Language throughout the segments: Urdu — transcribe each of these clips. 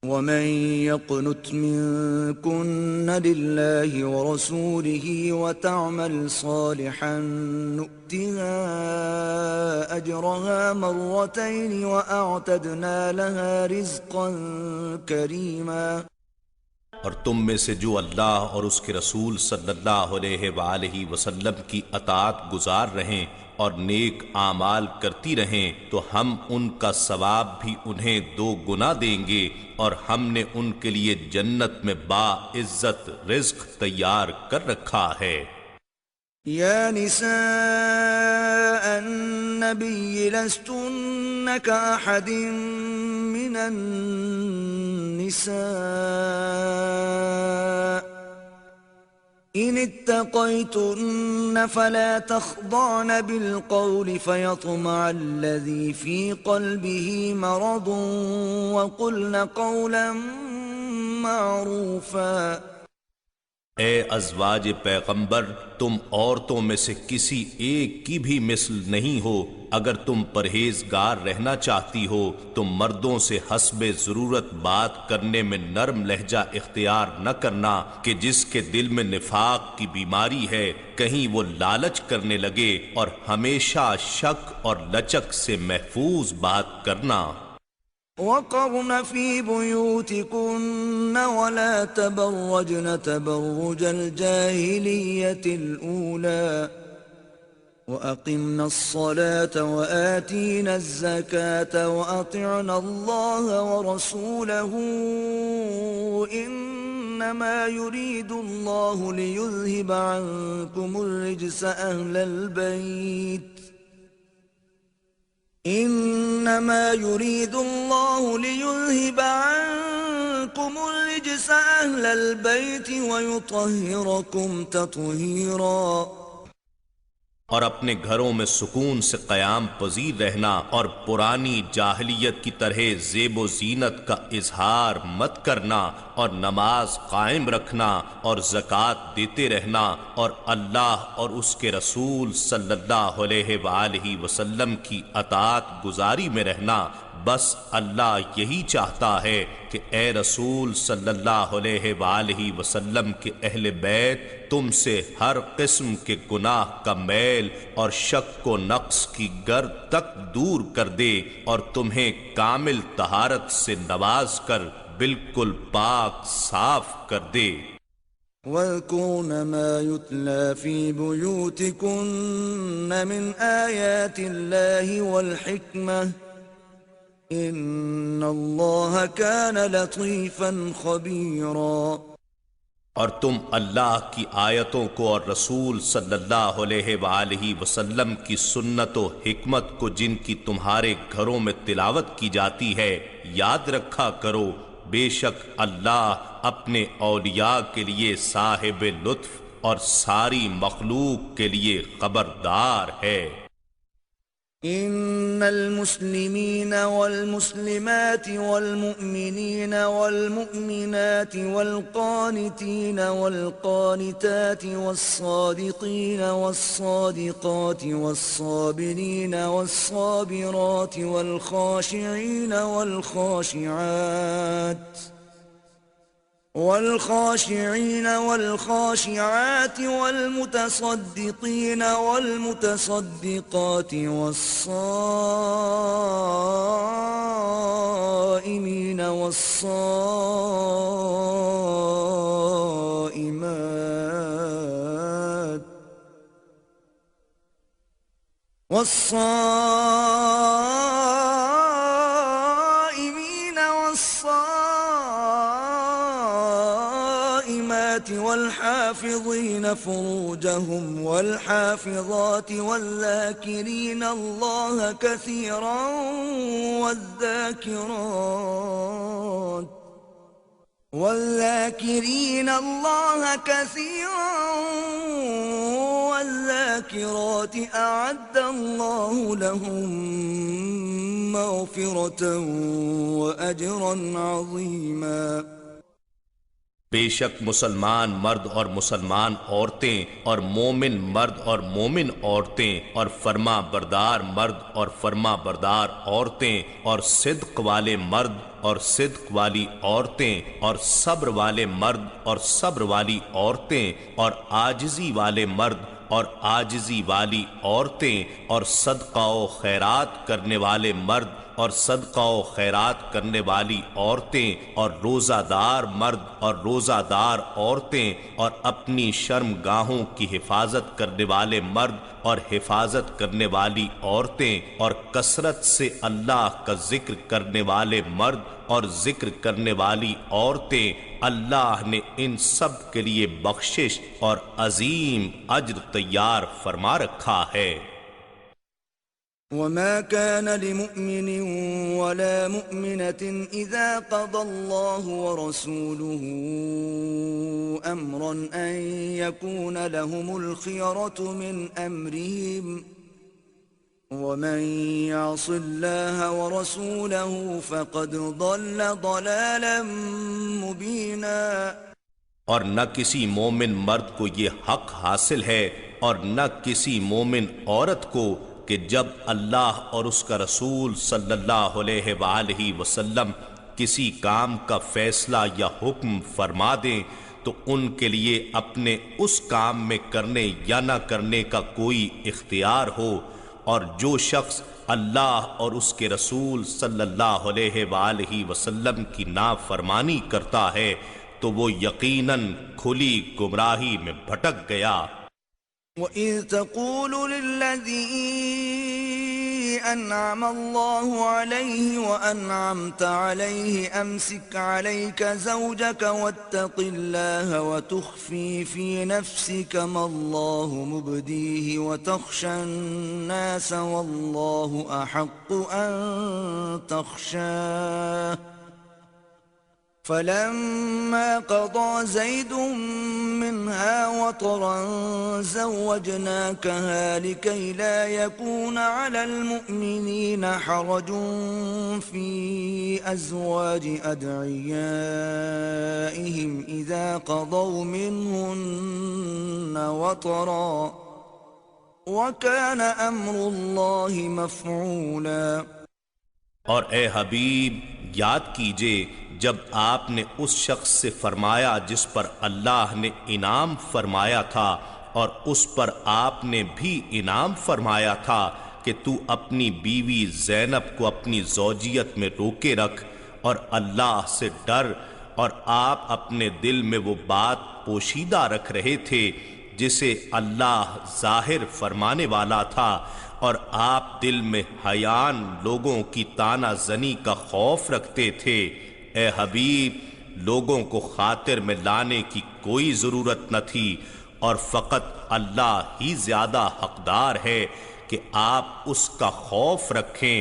ومن يقنت منكن لله ورسوله وتعمل صالحا نؤتها أجرها مرتين وأعتدنا لها رزقا كريما۔ اور تم میں سے جو اللہ اور اس کے رسول صلی اللہ علیہ وآلہ وسلم کی اطاعت گزار رہیں اور نیک اعمال کرتی رہیں تو ہم ان کا ثواب بھی انہیں 2 گنا دیں گے، اور ہم نے ان کے لیے جنت میں باعزت رزق تیار کر رکھا ہے۔ يا نساء النبي لستن كأحد من النساء إن اتقيتن فلا تخضعن بالقول فيطمع الذي في قلبه مرض وقلن قولا معروفا۔ اے ازواج پیغمبر، تم عورتوں میں سے کسی ایک کی بھی مثل نہیں ہو۔ اگر تم پرہیزگار رہنا چاہتی ہو تو مردوں سے حسب ضرورت بات کرنے میں نرم لہجہ اختیار نہ کرنا کہ جس کے دل میں نفاق کی بیماری ہے کہیں وہ لالچ کرنے لگے، اور ہمیشہ شک اور لچک سے محفوظ بات کرنا۔ وقرن في بيوتكن ولا تبرجن تبرج الجاهلية الأولى وأقمنا الصلاة وآتينا الزكاة وأطعنا الله ورسوله إنما يريد الله ليذهب عنكم الرجس أهل البيت إنما يريد الله ليذهب عنكم الرجس أهل البيت ويطهركم تطهيرا۔ اور اپنے گھروں میں سکون سے قیام پذیر رہنا، اور پرانی جاہلیت کی طرح زیب و زینت کا اظہار مت کرنا، اور نماز قائم رکھنا، اور زکوٰۃ دیتے رہنا، اور اللہ اور اس کے رسول صلی اللہ علیہ وآلہ وسلم کی اطاعت گزاری میں رہنا۔ بس اللہ یہی چاہتا ہے کہ اے رسول صلی اللہ علیہ وآلہ وسلم کے اہل بیت تم سے ہر قسم کے گناہ کا میل اور شک و نقص کی گرد تک دور کر دے، اور تمہیں کامل طہارت سے نواز کر بالکل پاک صاف کر دے۔ وَاذْكُرْنَ مَا يُتْلَى فِي بُيُوتِكُنَّ مِنْ آيَاتِ اللَّهِ وَالْحِكْمَةِ إِنَّ اللَّهَ كَانَ لَطِيفًا خَبِيرًا۔ اور تم اللہ کی آیتوں کو اور رسول صلی اللہ علیہ وآلہ وسلم کی سنت و حکمت کو جن کی تمہارے گھروں میں تلاوت کی جاتی ہے یاد رکھا کرو، بے شک اللہ اپنے اولیاء کے لیے صاحب لطف اور ساری مخلوق کے لیے خبردار ہے۔ إن المسلمين والمسلمات والمؤمنين والمؤمنات والقانتين والقانتات والصادقين والصادقات والصابرين والصابرات والخاشعين والخاشعين والخاشعات والمتصدقين والمتصدقات والصائمين والصائمات والحافظين فروجهم والحافظات والذاكرين الله كثيرا والذاكرين الله كثيرا والذاكرات أعد الله لهم مغفرة وأجرا عظيما۔ بے شک مسلمان مرد اور مسلمان عورتیں اور مومن مرد اور مومن عورتیں اور فرما بردار مرد اور فرما بردار عورتیں اور صدق والے مرد اور صدق والی عورتیں اور صبر والے مرد اور صبر والی عورتیں اور عاجزی والے مرد اور عاجزی والی عورتیں اور صدقہ و خیرات کرنے والے مرد اور صدقہ و خیرات کرنے والی عورتیں اور روزہ دار مرد اور روزہ دار عورتیں اور اپنی شرم گاہوں کی حفاظت کرنے والے مرد اور حفاظت کرنے والی عورتیں اور کثرت سے اللہ کا ذکر کرنے والے مرد اور ذکر کرنے والی عورتیں، اللہ نے ان سب کے لیے بخشش اور عظیم اجر تیار فرما رکھا ہے۔ وما كان لمؤمن ولا مؤمنة إذا قضى الله ورسوله أمرا أن يكون لهم الخيرة من أمرهم ومن يعص الله ورسوله فقد ضل ضلالا مبينا۔ اور نہ کسی مومن مرد کو یہ حق حاصل ہے اور نہ کسی مومن عورت کو کہ جب اللہ اور اس کا رسول صلی اللہ علیہ وآلہ وسلم کسی کام کا فیصلہ یا حکم فرما دیں تو ان کے لیے اپنے اس کام میں کرنے یا نہ کرنے کا کوئی اختیار ہو، اور جو شخص اللہ اور اس کے رسول صلی اللہ علیہ وآلہ وسلم کی نافرمانی کرتا ہے تو وہ یقیناً کھلی گمراہی میں بھٹک گیا۔ وَإِذْ تَقُولُ لِلَّذِي أَنْعَمَ اللَّهُ عَلَيْهِ وَأَنْعَمْتَ عَلَيْهِ أَمْسِكْ عَلَيْكَ زَوْجَكَ وَاتَّقِ اللَّهَ وَتُخْفِي فِي نَفْسِكَ مَا اللَّهُ مُبْدِيهِ وَتَخْشَى النَّاسَ وَاللَّهُ أَحَقُّ أَن تَخْشَاهُ فَلَمَّا قَضَى زَيْدٌ مِّنْهَا وَطَرًا زَوَّجْنَاكَهَا لِكَيْ لَا يَكُونَ عَلَى الْمُؤْمِنِينَ حَرَجٌ فِي أَزْوَاجِ أَدْعِيَائِهِمْ إِذَا قَضَوْا مِنْهُنَّ وَطَرًا وَكَانَ أَمْرُ اللَّهِ مَفْعُولًا۔ اور اے حبیب یاد کیجئے جب آپ نے اس شخص سے فرمایا جس پر اللہ نے انعام فرمایا تھا اور اس پر آپ نے بھی انعام فرمایا تھا کہ تو اپنی بیوی زینب کو اپنی زوجیت میں روکے رکھ اور اللہ سے ڈر، اور آپ اپنے دل میں وہ بات پوشیدہ رکھ رہے تھے جسے اللہ ظاہر فرمانے والا تھا، اور آپ دل میں حیان لوگوں کی طعنہ زنی کا خوف رکھتے تھے۔ اے حبیب لوگوں کو خاطر میں لانے کی کوئی ضرورت نہ تھی، اور فقط اللہ ہی زیادہ حقدار ہے کہ آپ اس کا خوف رکھیں،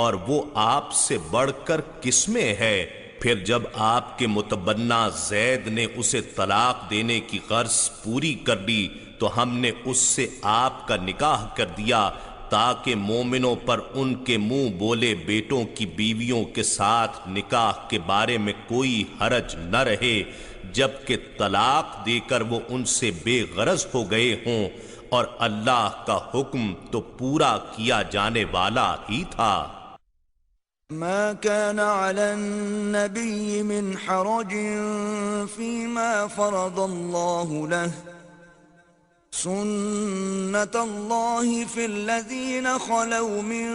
اور وہ آپ سے بڑھ کر کس میں ہے۔ پھر جب آپ کے متبنہ زید نے اسے طلاق دینے کی غرض پوری کر لی تو ہم نے اس سے آپ کا نکاح کر دیا تاکہ مومنوں پر ان کے منہ بولے بیٹوں کی بیویوں کے ساتھ نکاح کے بارے میں کوئی حرج نہ رہے، جبکہ طلاق دے کر وہ ان سے بے غرض ہو گئے ہوں، اور اللہ کا حکم تو پورا کیا جانے والا ہی تھا۔ ما كان على النبي من حرج فيما فرض الله له سنة الله في الذين خلوا من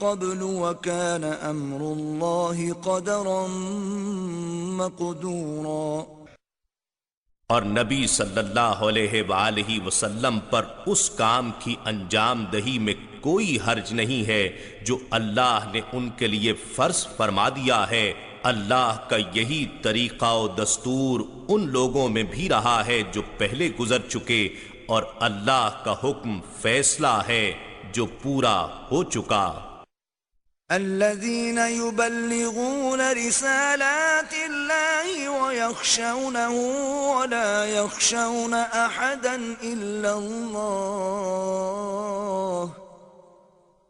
قبل وكان أمر الله قدرا مقدورا۔ اور نبی صلی اللہ علیہ وآلہ وسلم پر اس کام کی انجام دہی میں کوئی حرج نہیں ہے جو اللہ نے ان کے لیے فرض فرما دیا ہے۔ اللہ کا یہی طریقہ و دستور ان لوگوں میں بھی رہا ہے جو پہلے گزر چکے، اور اللہ کا حکم فیصلہ ہے جو پورا ہو چکا۔ الذين يبلغون رسالات الله ويخشونه ولا يخشون أحدا إلا الله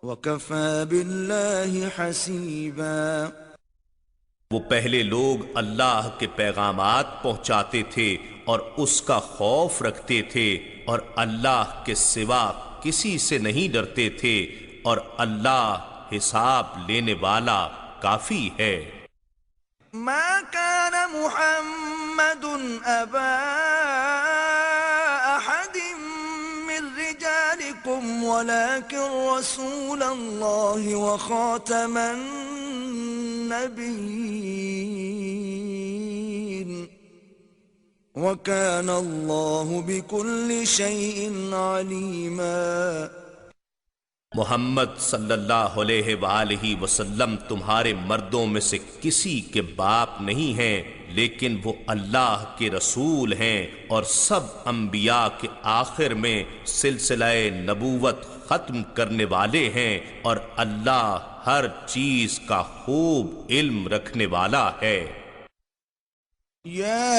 وكفى بالله حسيبا۔ وہ پہلے لوگ اللہ کے پیغامات پہنچاتے تھے اور اس کا خوف رکھتے تھے اور اللہ کے سوا کسی سے نہیں ڈرتے تھے، اور اللہ حساب لینے والا کافی ہے۔ ما كان محمد أبا أحد من رجالكم ولكن رسول الله وخاتم النبيين وكان الله بكل شيء عليما۔ محمد صلی اللہ علیہ وآلہ وسلم تمہارے مردوں میں سے کسی کے باپ نہیں ہیں، لیکن وہ اللہ کے رسول ہیں اور سب انبیاء کے آخر میں سلسلہ نبوت ختم کرنے والے ہیں، اور اللہ ہر چیز کا خوب علم رکھنے والا ہے۔ يا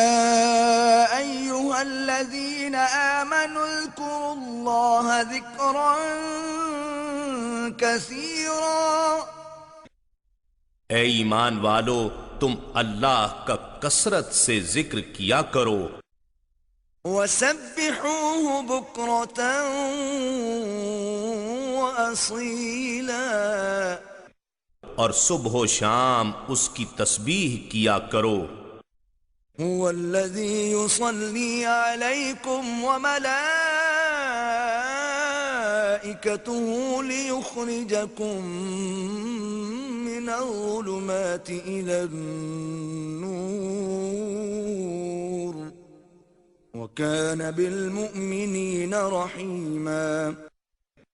أيها الذين آمنوا اذكروا الله ذكرا كثيرا۔ اے ایمان والو، تم اللہ کا کثرت سے ذکر کیا کرو، وسبحوه بكرة وأصيلا، اور صبح و شام اس کی تسبیح کیا کرو۔ هو الذي يصلي عليكم وملائكته ليخرجكم من الظلمات إلى النور وكان بالمؤمنين رحيما۔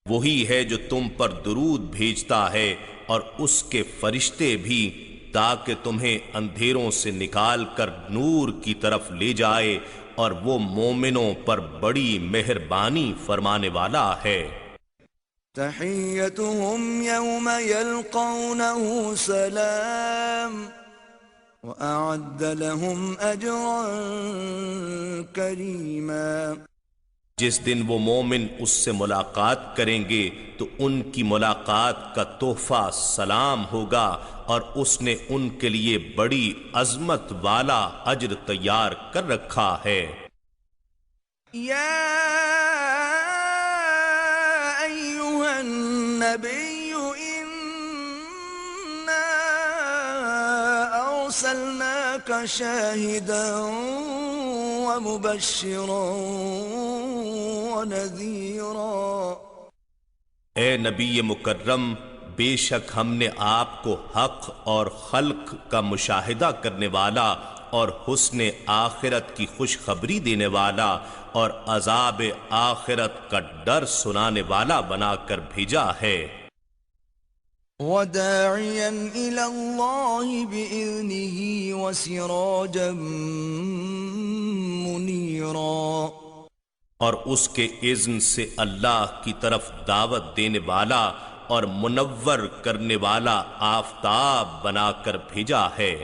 وہی ہے جو تم پر درود بھیجتا ہے اور اس کے فرشتے بھی، تاکہ تمہیں اندھیروں سے نکال کر نور کی طرف لے جائے، اور وہ مومنوں پر بڑی مہربانی فرمانے والا ہے۔ تحيتهم يوم يلقونه سلام وأعد لهم أجرا كريما۔ جس دن وہ مومن اس سے ملاقات کریں گے تو ان کی ملاقات کا تحفہ سلام ہوگا، اور اس نے ان کے لیے بڑی عظمت والا اجر تیار کر رکھا ہے۔ یا ایھا النبی انا ارسلناک شاہدا ومبشرا ونذیرا۔ اے نبی مکرم، بے شک ہم نے آپ کو حق اور خلق کا مشاہدہ کرنے والا اور حسن آخرت کی خوشخبری دینے والا اور عذاب آخرت کا ڈر سنانے والا بنا کر بھیجا ہے۔ وداعیا الی اللہ بإذنہ وسراجا منیرا، اور اس کے اذن سے اللہ کی طرف دعوت دینے والا اور منور کرنے والا آفتاب بنا کر بھیجا ہے۔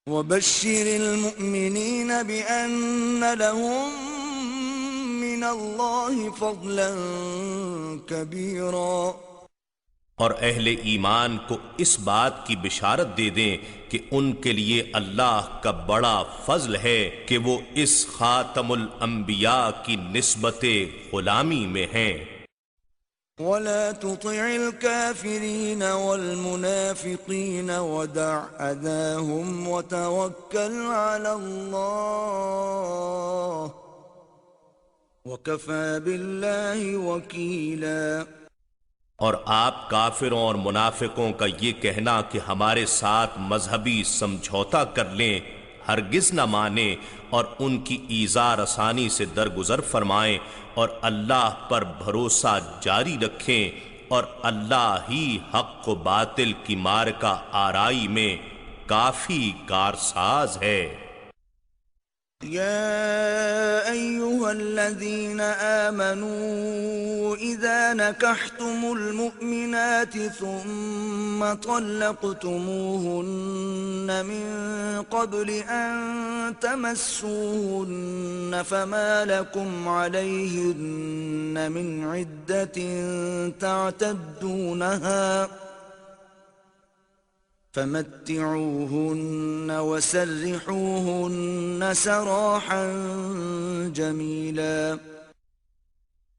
وبشر المؤمنین بأن لهم من اللہ فضلا کبیرا، اور اہل ایمان کو اس بات کی بشارت دے دیں کہ ان کے لیے اللہ کا بڑا فضل ہے کہ وہ اس خاتم الانبیاء کی نسبت غلامی میں ہیں۔ ولا تطع الكافرين والمنافقين ودع أذاهم وتوكل على الله وكفى بالله وكيلا۔ اور آپ کافروں اور منافقوں کا یہ کہنا کہ ہمارے ساتھ مذہبی سمجھوتا کر لیں ہرگز نہ مانیں، اور ان کی ایذا رسانی سے درگزر فرمائیں، اور اللہ پر بھروسہ جاری رکھیں، اور اللہ ہی حق و باطل کی معرکہ آرائی میں کافی کارساز ہے۔ يا أيها الذين آمنوا إذا نكحتم المؤمنات ثم طلقتموهن من قبل أن تمسوهن فما لكم عليهن من عدة تعتدونها فمتعوهن وسرحوهن سراحا جميلا۔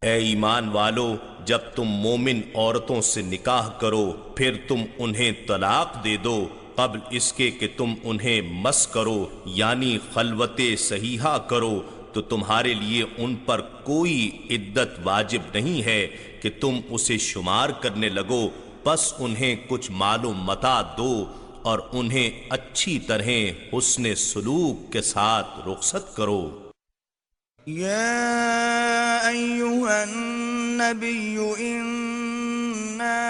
اے ایمان والو، جب تم مومن عورتوں سے نکاح کرو پھر تم انہیں طلاق دے دو قبل اس کے کہ تم انہیں مس کرو یعنی خلوت صحیحہ کرو، تو تمہارے لیے ان پر کوئی عدت واجب نہیں ہے کہ تم اسے شمار کرنے لگو، بس انہیں کچھ مال و متاع دو اور انہیں اچھی طرح حسن سلوک کے ساتھ رخصت کرو۔ يا أيها النبي إنا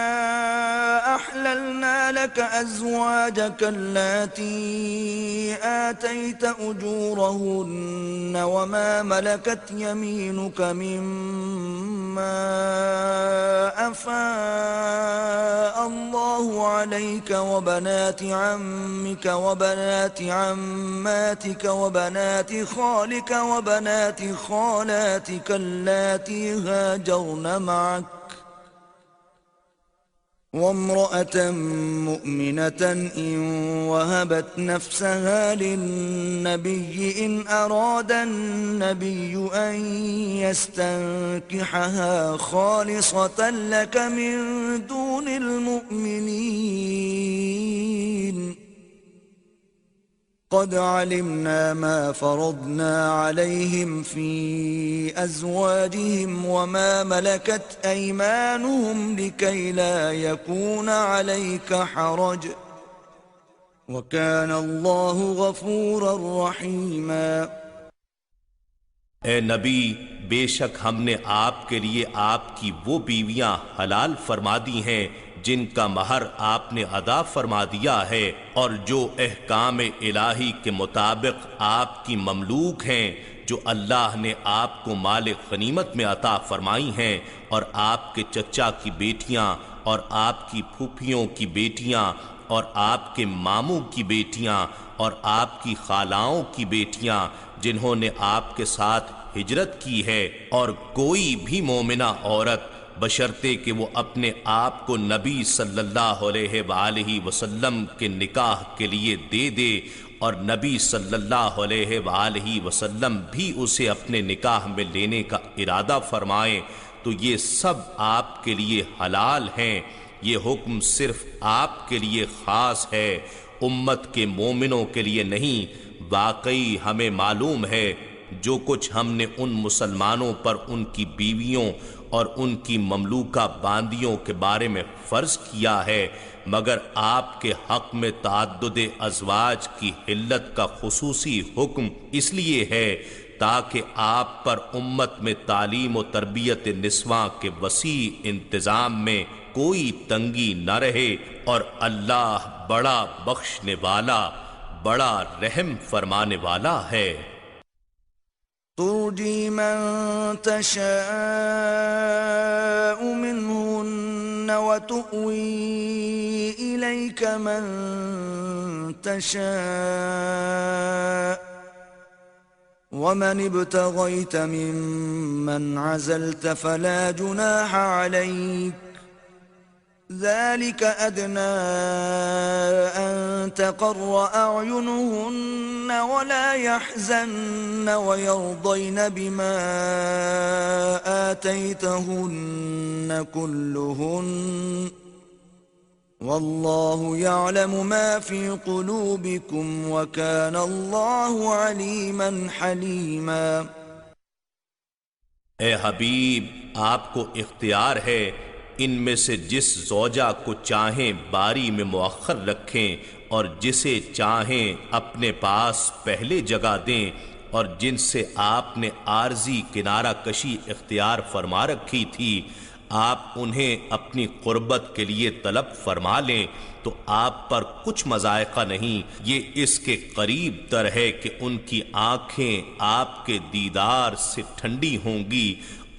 أحللنا لك أزواجك اللاتي آتيت أجورهن وما ملكت يمينك مما أفاء الله عليك وبنات عمك وبنات عماتك وبنات خالك وبنات خالاتك اللاتي هاجرن معك وامرأة مؤمنة إن وهبت نفسها للنبي إن أراد النبي أن يستنكحها خالصة لك من دون المؤمنين قد علمنا ما فرضنا عليهم في أزواجهم وما ملكت أيمانهم لكي لا يكون عليك حرج وكان الله غفورا رحيما۔ اے نبی، بے شک ہم نے آپ کے لیے آپ کی وہ بیویاں حلال فرما دی ہیں جن کا مہر آپ نے ادا فرما دیا ہے اور جو احکام الہی کے مطابق آپ کی مملوک ہیں، جو اللہ نے آپ کو مال غنیمت میں عطا فرمائی ہیں، اور آپ کے چچا کی بیٹیاں اور آپ کی پھوپھیوں کی بیٹیاں اور آپ کے ماموں کی بیٹیاں اور آپ کی خالاؤں کی بیٹیاں جنہوں نے آپ کے ساتھ ہجرت کی ہے، اور کوئی بھی مومنہ عورت بشرطے کہ وہ اپنے آپ کو نبی صلی اللہ علیہ وآلہ وسلم کے نکاح کے لیے دے دے اور نبی صلی اللہ علیہ وآلہ وسلم بھی اسے اپنے نکاح میں لینے کا ارادہ فرمائیں تو یہ سب آپ کے لیے حلال ہیں۔ یہ حکم صرف آپ کے لیے خاص ہے، امت کے مومنوں کے لیے نہیں۔ واقعی ہمیں معلوم ہے جو کچھ ہم نے ان مسلمانوں پر ان کی بیویوں اور ان کی مملوکہ باندیوں کے بارے میں فرض کیا ہے، مگر آپ کے حق میں تعدد ازواج کی حلت کا خصوصی حکم اس لیے ہے تاکہ آپ پر امت میں تعلیم و تربیت نسواں کے وسیع انتظام میں کوئی تنگی نہ رہے، اور اللہ بڑا بخشنے والا بڑا رحم فرمانے والا ہے۔ ترجي من تشاء منهن وتؤوي إليك من تشاء ومن ابتغيت ممن عزلت فلا جناح عليك ذلك أدنى أن تقر أعينهن ولا يحزن ويرضين بما آتيتهن كلهن والله يعلم ما في قلوبكم وكان الله عليما حليما۔ اے حبیب، آپ کو اختیار ہے، ان میں سے جس زوجہ کو چاہیں باری میں مؤخر رکھیں اور جسے چاہیں اپنے پاس پہلے جگہ دیں، اور جن سے آپ نے عارضی کنارہ کشی اختیار فرما رکھی تھی آپ انہیں اپنی قربت کے لیے طلب فرما لیں تو آپ پر کچھ مضائقہ نہیں، یہ اس کے قریب تر ہے کہ ان کی آنکھیں آپ کے دیدار سے ٹھنڈی ہوں گی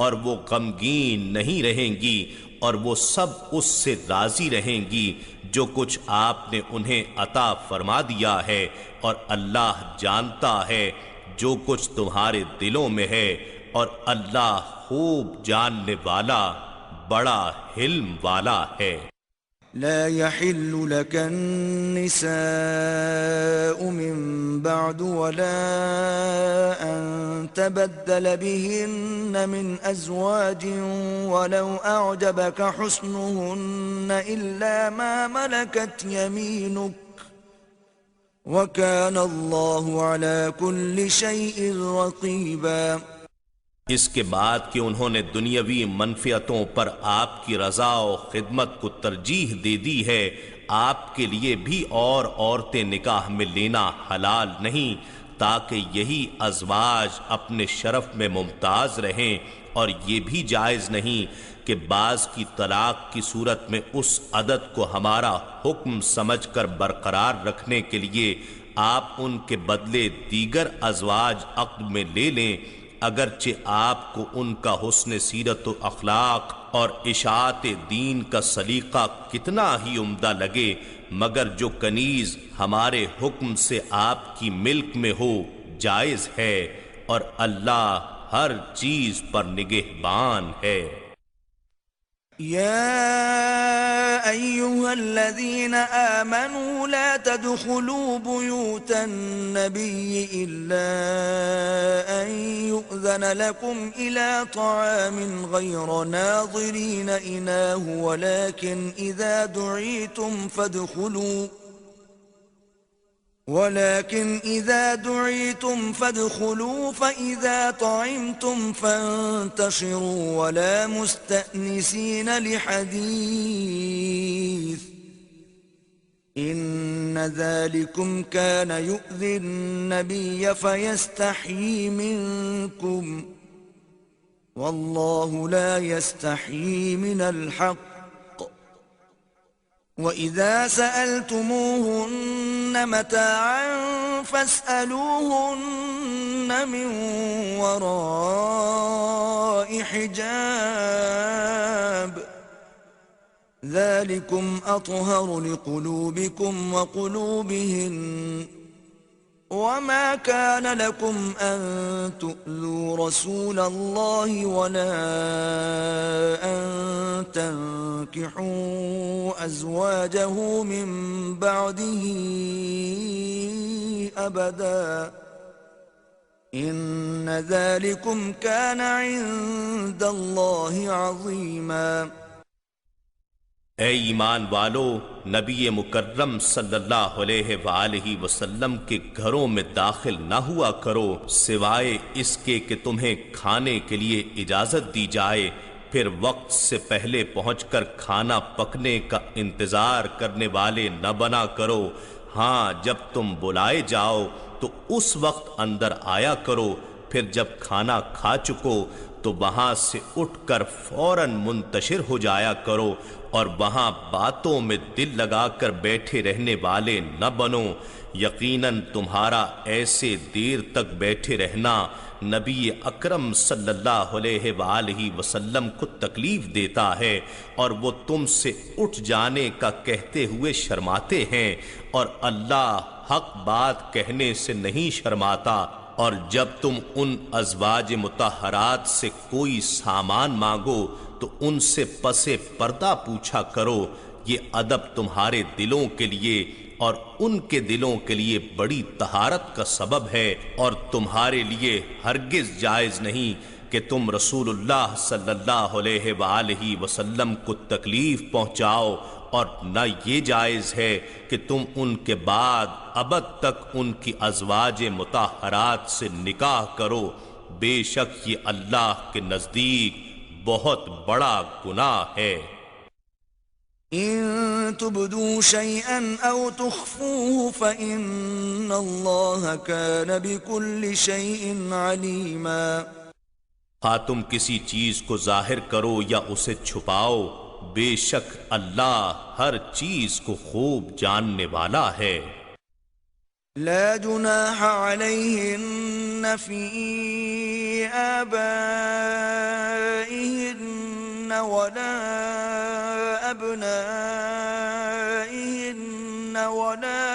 اور وہ غمگین نہیں رہیں گی، اور وہ سب اس سے راضی رہیں گی جو کچھ آپ نے انہیں عطا فرما دیا ہے، اور اللہ جانتا ہے جو کچھ تمہارے دلوں میں ہے، اور اللہ خوب جاننے والا بڑا حلم والا ہے۔ لا يحل لك النساء من بعد ولا أن تبدل بهن من أزواج ولو أعجبك حسنهن إلا ما ملكت يمينك وكان الله على كل شيء رقيبا۔ اس کے بعد کہ انہوں نے دنیاوی منفعتوں پر آپ کی رضا و خدمت کو ترجیح دے دی ہے، آپ کے لیے بھی اور عورتیں نکاح میں لینا حلال نہیں، تاکہ یہی ازواج اپنے شرف میں ممتاز رہیں، اور یہ بھی جائز نہیں کہ بعض کی طلاق کی صورت میں اس عدد کو ہمارا حکم سمجھ کر برقرار رکھنے کے لیے آپ ان کے بدلے دیگر ازواج عقد میں لے لیں، اگرچہ آپ کو ان کا حسن سیرت و اخلاق اور اشاعت دین کا سلیقہ کتنا ہی عمدہ لگے، مگر جو کنیز ہمارے حکم سے آپ کی ملک میں ہو جائز ہے، اور اللہ ہر چیز پر نگہبان ہے۔ يا أيها الذين آمنوا لا تدخلوا بيوت النبي إلا أن يؤذن لكم إلى طعام غير ناظرين إناه ولكن إذا دعيتم فادخلوا فإذا طعمتم فانتشروا ولا مستأنسين لحديث إن ذلكم كان يؤذي النبي فيستحيي منكم والله لا يستحيي من الحق وَإِذَا سَأَلْتُمُوهُنَّ مَتَاعًا فَاسْأَلُوهُنَّ مِنْ وَرَاءِ حِجَابٍ ذَلِكُمْ أَطْهَرُ لِقُلُوبِكُمْ وَقُلُوبِهِنَّ وَمَا كَانَ لَكُمْ أَن تُؤْذُوا رَسُولَ اللَّهِ وَلَا أَن تَنكِحُوا أَزْوَاجَهُ مِن بَعْدِهِ أَبَدًا إِنَّ ذَلِكُمْ كَانَ عِندَ اللَّهِ عَظِيمًا۔ اے ایمان والو، نبی مکرم صلی اللہ علیہ وآلہ وسلم کے گھروں میں داخل نہ ہوا کرو سوائے اس کے کہ تمہیں کھانے کے لیے اجازت دی جائے، پھر وقت سے پہلے پہنچ کر کھانا پکنے کا انتظار کرنے والے نہ بنا کرو، ہاں جب تم بلائے جاؤ تو اس وقت اندر آیا کرو، پھر جب کھانا کھا چکو تو وہاں سے اٹھ کر فوراً منتشر ہو جایا کرو، اور وہاں باتوں میں دل لگا کر بیٹھے رہنے والے نہ بنو، یقیناً تمہارا ایسے دیر تک بیٹھے رہنا نبی اکرم صلی اللہ علیہ وآلہ وسلم کو تکلیف دیتا ہے، اور وہ تم سے اٹھ جانے کا کہتے ہوئے شرماتے ہیں، اور اللہ حق بات کہنے سے نہیں شرماتا۔ اور جب تم ان ازواج مطہرات سے کوئی سامان مانگو تو ان سے پسے پردہ پوچھا کرو، یہ ادب تمہارے دلوں کے لیے اور ان کے دلوں کے لیے بڑی طہارت کا سبب ہے، اور تمہارے لیے ہرگز جائز نہیں کہ تم رسول اللہ صلی اللہ علیہ وآلہ وسلم کو تکلیف پہنچاؤ، اور نہ یہ جائز ہے کہ تم ان کے بعد ابد تک ان کی ازواج مطہرات سے نکاح کرو، بے شک یہ اللہ کے نزدیک بہت بڑا گناہ ہے۔ إن تبدوا شيئا أو تخفوه فإن الله كان بكل شيء عليما۔ ہاں تم کسی چیز کو ظاہر کرو یا اسے چھپاؤ، بے شک اللہ ہر چیز کو خوب جاننے والا ہے۔ لا جناح عليهن في آبائهن ولا أبنائهن ولا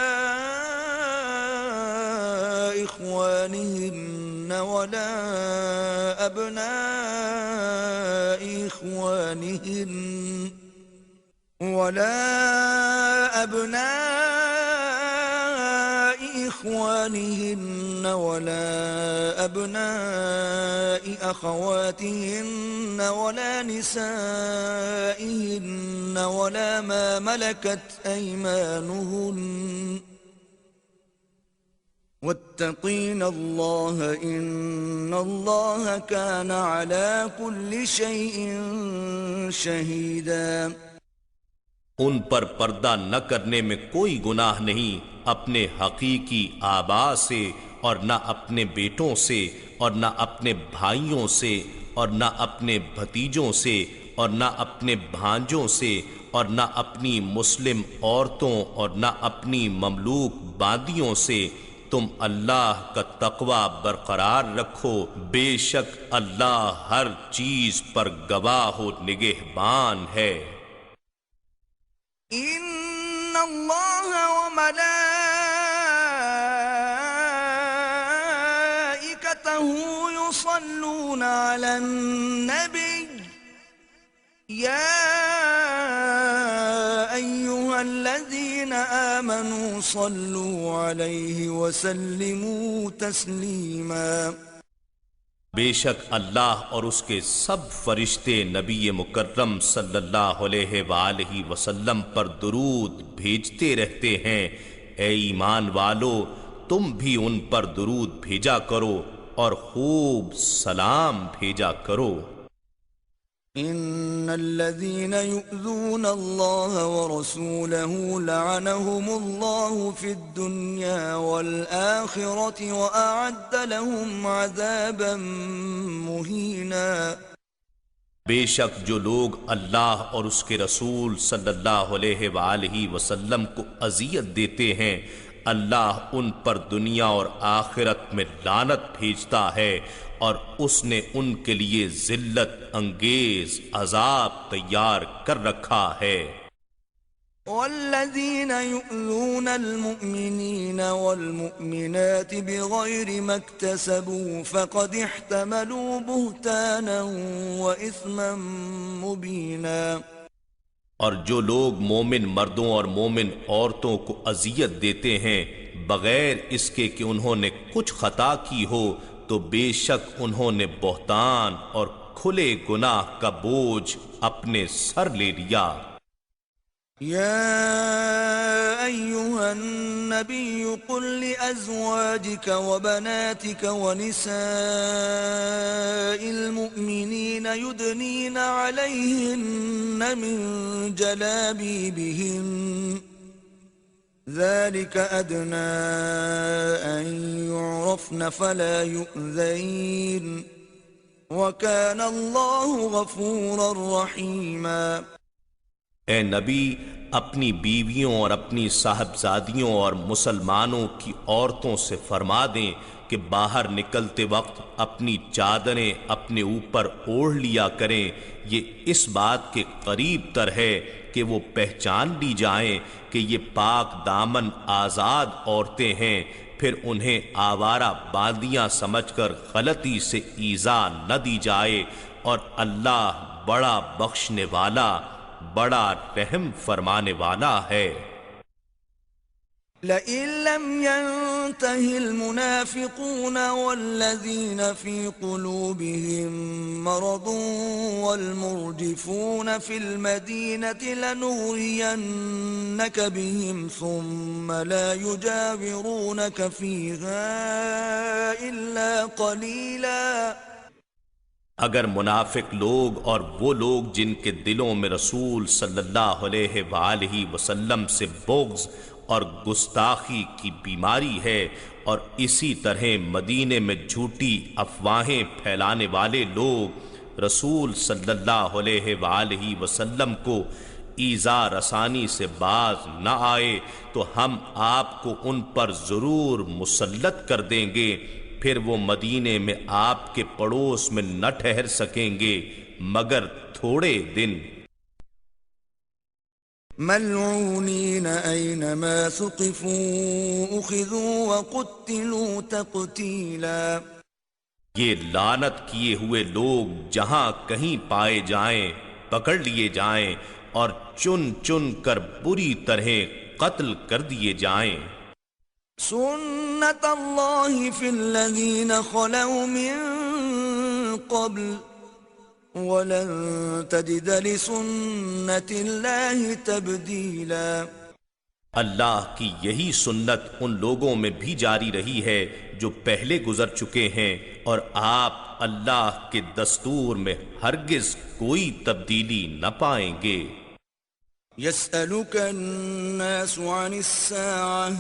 إخوانهن ولا أبناء إخوانهن ولا أبناء إخوانهن ولا أبناء أخواتهن ولا نسائهن ولا ما ملكت أيمانهن واتقين الله إن الله كان على كل شيء شهيدا۔ ان پر پردہ نہ کرنے میں کوئی گناہ نہیں، اپنے حقیقی آبا سے اور نہ اپنے بیٹوں سے اور نہ اپنے بھائیوں سے اور نہ اپنے بھتیجوں سے اور نہ اپنے بھانجوں سے اور نہ اپنی مسلم عورتوں اور نہ اپنی مملوک باندیوں سے۔ تم اللہ کا تقوی برقرار رکھو، بے شک اللہ ہر چیز پر گواہ و نگہبان ہے۔ ان اللہ وملائکتہ یصلون علی النبی یا ایہا الذین آمنوا صلوا علیہ وسلموا تسلیما۔ بے شک اللہ اور اس کے سب فرشتے نبی مکرم صلی اللہ علیہ وآلہ وسلم پر درود بھیجتے رہتے ہیں۔ اے ایمان والو، تم بھی ان پر درود بھیجا کرو اور خوب سلام بھیجا کرو۔ ان الذين يؤذون الله ورسوله لعنهم الله في الدنيا والآخرة وأعد لهم عذابا مهينا۔ بے شک جو لوگ اللہ اور اس کے رسول صلی اللہ علیہ وآلہ وسلم کو اذیت دیتے ہیں، اللہ ان پر دنیا اور آخرت میں لعنت بھیجتا ہے اور اس نے ان کے لیے ذلت انگیز عذاب تیار کر رکھا ہے۔ والذین یؤذون المؤمنین والمؤمنات بغیر ما اکتسبوا فقد احتملوا بہتانا واثما مبینا۔ اور جو لوگ مومن مردوں اور مومن عورتوں کو اذیت دیتے ہیں بغیر اس کے کہ انہوں نے کچھ خطا کی ہو، تو بے شک انہوں نے بہتان اور کھلے گناہ کا بوجھ اپنے سر لے لیا۔ یا ایہا النبی قل لأزواجک وبناتک ونساء المؤمنین یدنین علیہن من جلابیبہن ذلك أدنى أن يعرفن فلا يؤذين وكان الله غفورا رحيما۔ اے نبی، اپنی بیویوں اور اپنی صاحبزادیوں اور مسلمانوں کی عورتوں سے فرما دیں کہ باہر نکلتے وقت اپنی چادریں اپنے اوپر اوڑھ لیا کریں، یہ اس بات کے قریب تر ہے کہ وہ پہچان لی جائیں کہ یہ پاک دامن آزاد عورتیں ہیں، پھر انہیں آوارہ باندیاں سمجھ کر غلطی سے ایذا نہ دی جائے، اور اللہ بڑا بخشنے والا بڑا رحم فرمانے والا ہے۔ لئن لم ينته المنافقون والذين في قلوبهم مرض والمرجفون في المدينة لنغرينك بهم ثم لا يجاورونك فيها إلا قليلا۔ اگر منافق لوگ اور وہ لوگ جن کے دلوں میں رسول صلی اللہ علیہ وآلہ وسلم سے بغض اور گستاخی کی بیماری ہے، اور اسی طرح مدینے میں جھوٹی افواہیں پھیلانے والے لوگ رسول صلی اللہ علیہ وآلہ وسلم کو ایذا رسانی سے باز نہ آئے تو ہم آپ کو ان پر ضرور مسلط کر دیں گے، پھر وہ مدینے میں آپ کے پڑوس میں نہ ٹھہر سکیں گے مگر تھوڑے دن۔ ملعونین اینما ثقفوا اخذوا وقتلوا تقتیلا۔ یہ لعنت کیے ہوئے لوگ جہاں کہیں پائے جائیں پکڑ لیے جائیں اور چن چن کر بری طرح قتل کر دیے جائیں۔ سنت اللہ فی الذین خلوا من قبل وَلَن تَجِدَ لِسُنَّتِ اللَّهِ تَبْدِيلًا۔ اللہ کی یہی سنت ان لوگوں میں بھی جاری رہی ہے جو پہلے گزر چکے ہیں، اور آپ اللہ کے دستور میں ہرگز کوئی تبدیلی نہ پائیں گے۔ يَسْأَلُكَ النَّاسُ عَنِ السَّاعَةِ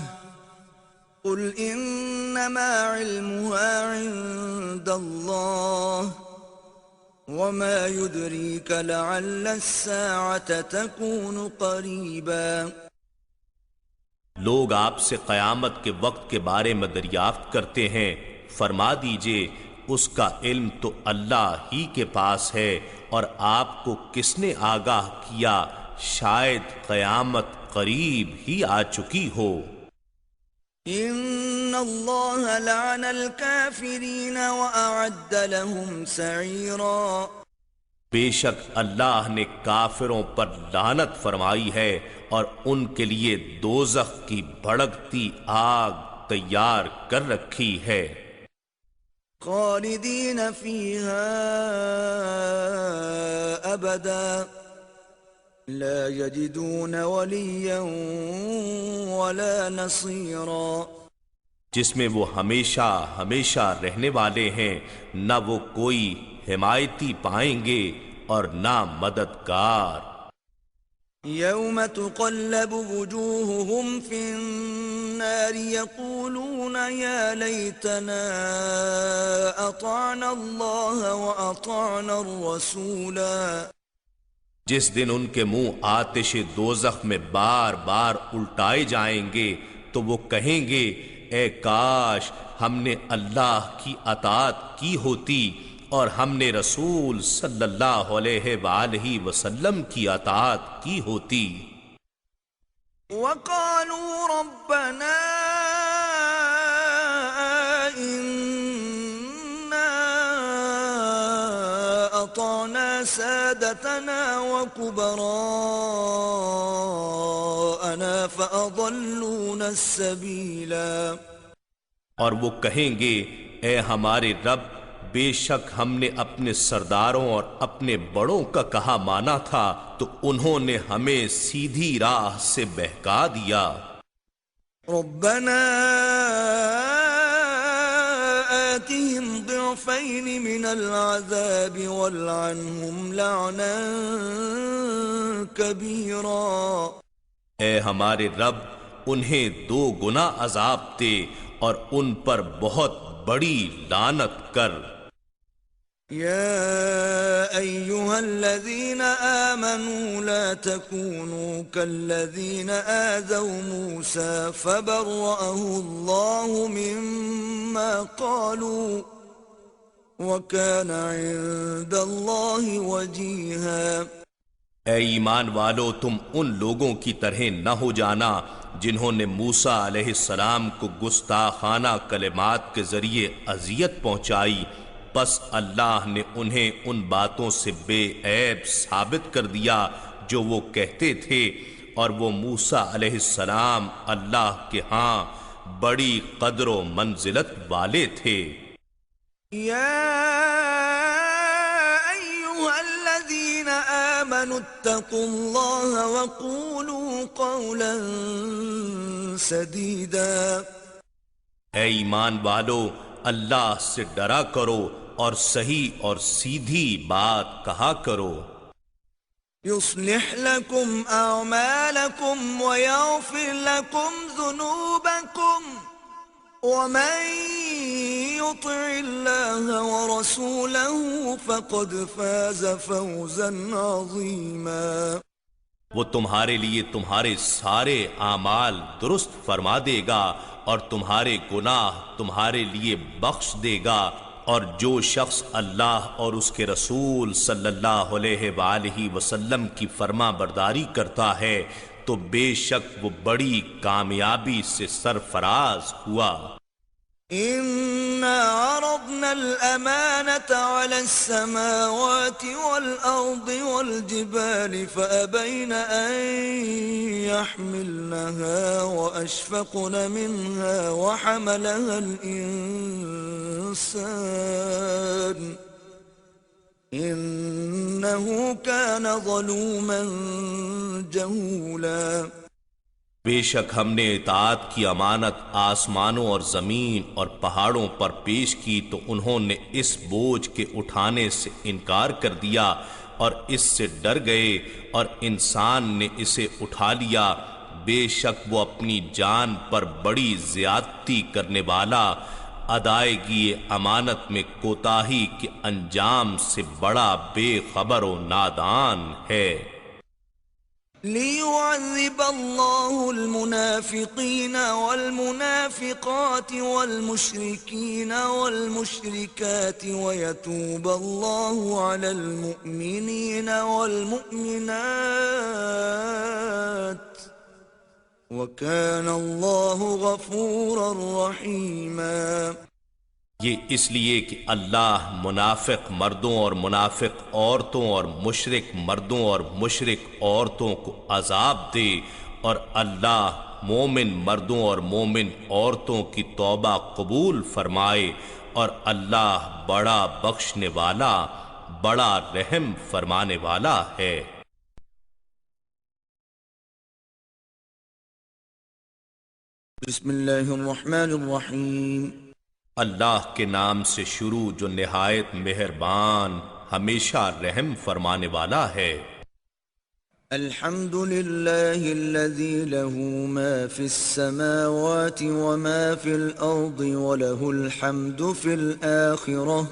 قُلْ إِنَّمَا عِلْمُهَا عِندَ اللَّهِ وَمَا يُدْرِيكَ لَعَلَّ السَّاعَةَ تَكُونُ قَرِيبًا۔ لوگ آپ سے قیامت کے وقت کے بارے میں دریافت کرتے ہیں، فرما دیجئے اس کا علم تو اللہ ہی کے پاس ہے، اور آپ کو کس نے آگاہ کیا شاید قیامت قریب ہی آ چکی ہو۔ ان اللہ لعن الکافرین واعد لهم سعیرا۔ بے شک اللہ نے کافروں پر لعنت فرمائی ہے اور ان کے لیے دوزخ کی بھڑکتی آگ تیار کر رکھی ہے۔ خالدین فیہا ابدا لا یجدون ولیا ولا نصیرا۔ جس میں وہ ہمیشہ ہمیشہ رہنے والے ہیں، نہ وہ کوئی حمایتی پائیں گے اور نہ مددگار۔ یوم تقلب وجوہہم فی النار یقولون یا لیتنا اطعنا اللہ واطعنا الرسولا۔ جس دن ان کے منہ آتش دوزخ میں بار بار الٹائے جائیں گے تو وہ کہیں گے اے کاش ہم نے اللہ کی اطاعت کی ہوتی اور ہم نے رسول صلی اللہ علیہ وآلہ وسلم کی اطاعت کی ہوتی۔ وَقَالُوا رَبَّنَا أطعنا سادتنا وكبراءنا فأضلونا السبيلا۔ اور وہ کہیں گے اے ہمارے رب، بے شک ہم نے اپنے سرداروں اور اپنے بڑوں کا کہا مانا تھا تو انہوں نے ہمیں سیدھی راہ سے بہکا دیا۔ ربنا آتهم ضعفين من العذاب والعنهم لعنا كبيرا۔ اے ہمارے رب، انہیں 2 گنا عذاب دے اور ان پر بہت بڑی لعنت کر۔ يا أيها الذين آمنوا لا تكونوا كالذين آذوا موسى فبرأه الله مما قالوا وكان عند الله وجيها۔ اے ایمان والو، تم ان لوگوں کی طرح نہ ہو جانا جنہوں نے موسیٰ علیہ السلام کو گستاخانہ کلمات کے ذریعے اذیت پہنچائی، پس اللہ نے انہیں ان باتوں سے بے عیب ثابت کر دیا جو وہ کہتے تھے، اور وہ موسیٰ علیہ السلام اللہ کے ہاں بڑی قدر و منزلت والے تھے۔ یا ایھا الذین آمنوا اتقوا اللہ وقولوا قولا سدیدا۔ اے ایمان والو، اللہ سے ڈرا کرو اور صحیح اور سیدھی بات کہا کرو۔ يصلح لكم أعمالكم ويغفر لكم ذنوبكم ومن يطع الله ورسوله فقد فاز فوزا عظيما۔ وہ تمہارے لیے تمہارے سارے اعمال درست فرما دے گا اور تمہارے گناہ تمہارے لیے بخش دے گا، اور جو شخص اللہ اور اس کے رسول صلی اللہ علیہ وآلہ وسلم کی فرما برداری کرتا ہے تو بے شک وہ بڑی کامیابی سے سرفراز ہوا۔ إنا عرضنا الأمانة على السماوات والأرض والجبال فأبين أن يحملنها وأشفقن منها وحملها الإنسان إنه كان ظلوما جهولا۔ بے شک ہم نے اطاعت کی امانت آسمانوں اور زمین اور پہاڑوں پر پیش کی تو انہوں نے اس بوجھ کے اٹھانے سے انکار کر دیا اور اس سے ڈر گئے، اور انسان نے اسے اٹھا لیا۔ بے شک وہ اپنی جان پر بڑی زیادتی کرنے والا، ادائیگی امانت میں کوتاہی کے انجام سے بڑا بے خبر و نادان ہے۔ ليعذب الله المنافقين والمنافقات والمشركين والمشركات ويتوب الله على المؤمنين والمؤمنات وكان الله غفورا رحيما۔ یہ اس لیے کہ اللہ منافق مردوں اور منافق عورتوں اور مشرک مردوں اور مشرک عورتوں کو عذاب دے، اور اللہ مومن مردوں اور مومن عورتوں کی توبہ قبول فرمائے، اور اللہ بڑا بخشنے والا بڑا رحم فرمانے والا ہے۔ بسم اللہ الرحمن الرحیم۔ اللہ کے نام سے شروع جو نہایت مہربان ہمیشہ رحم فرمانے والا ہے۔ الحمد للہ الذی له ما فی السماوات وما فی الارض وله الحمد فی الآخرہ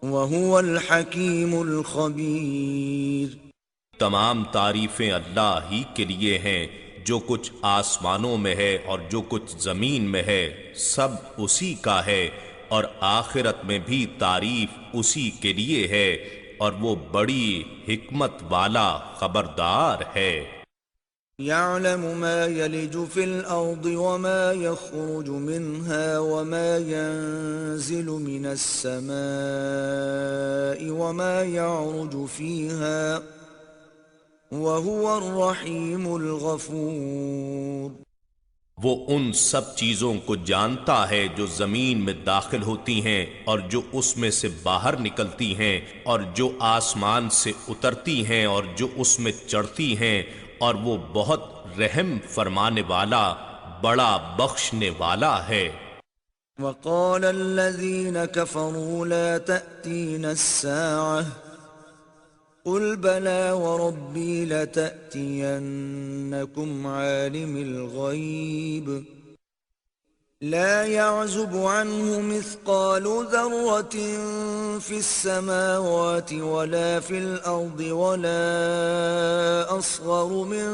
وهو الحکیم الخبیر۔ تمام تعریفیں اللہ ہی کے لیے ہیں، جو کچھ آسمانوں میں ہے اور جو کچھ زمین میں ہے سب اسی کا ہے، اور آخرت میں بھی تعریف اسی کے لیے ہے، اور وہ بڑی حکمت والا خبردار ہے۔ يعلم ما يلج في الأرض وما يخرج منها وما ينزل من السماء وما يعرج فيها وَهُوَ الرَّحِيمُ الْغَفُورُ۔ وہ ان سب چیزوں کو جانتا ہے جو زمین میں داخل ہوتی ہیں اور جو اس میں سے باہر نکلتی ہیں، اور جو آسمان سے اترتی ہیں اور جو اس میں چڑھتی ہیں، اور وہ بہت رحم فرمانے والا بڑا بخشنے والا ہے۔ وَقَالَ الَّذِينَ كَفَرُوا لَا تَأْتِينَا السَّاعَةُ قل بلى وربي لتأتينكم عالم الغيب لا يعزب عنه مثقال ذرة في السماوات ولا في الأرض ولا أصغر من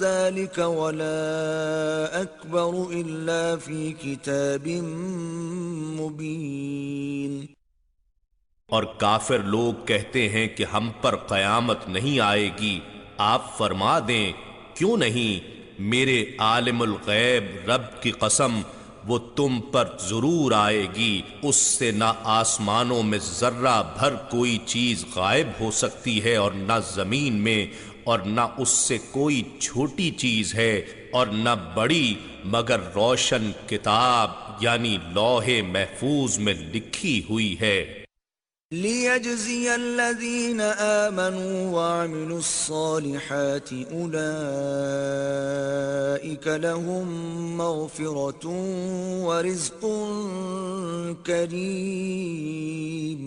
ذلك ولا أكبر إلا في كتاب مبين۔ اور کافر لوگ کہتے ہیں کہ ہم پر قیامت نہیں آئے گی، آپ فرما دیں کیوں نہیں، میرے عالم الغیب رب کی قسم وہ تم پر ضرور آئے گی، اس سے نہ آسمانوں میں ذرہ بھر کوئی چیز غائب ہو سکتی ہے اور نہ زمین میں، اور نہ اس سے کوئی چھوٹی چیز ہے اور نہ بڑی، مگر روشن کتاب یعنی لوح محفوظ میں لکھی ہوئی ہے۔ لِيَجْزِيَ الَّذِينَ آمَنُوا وَعَمِلُوا الصَّالِحَاتِ أُولَئِكَ لَهُم مَّغْفِرَةٌ وَرِزْقٌ كَرِيمٌ۔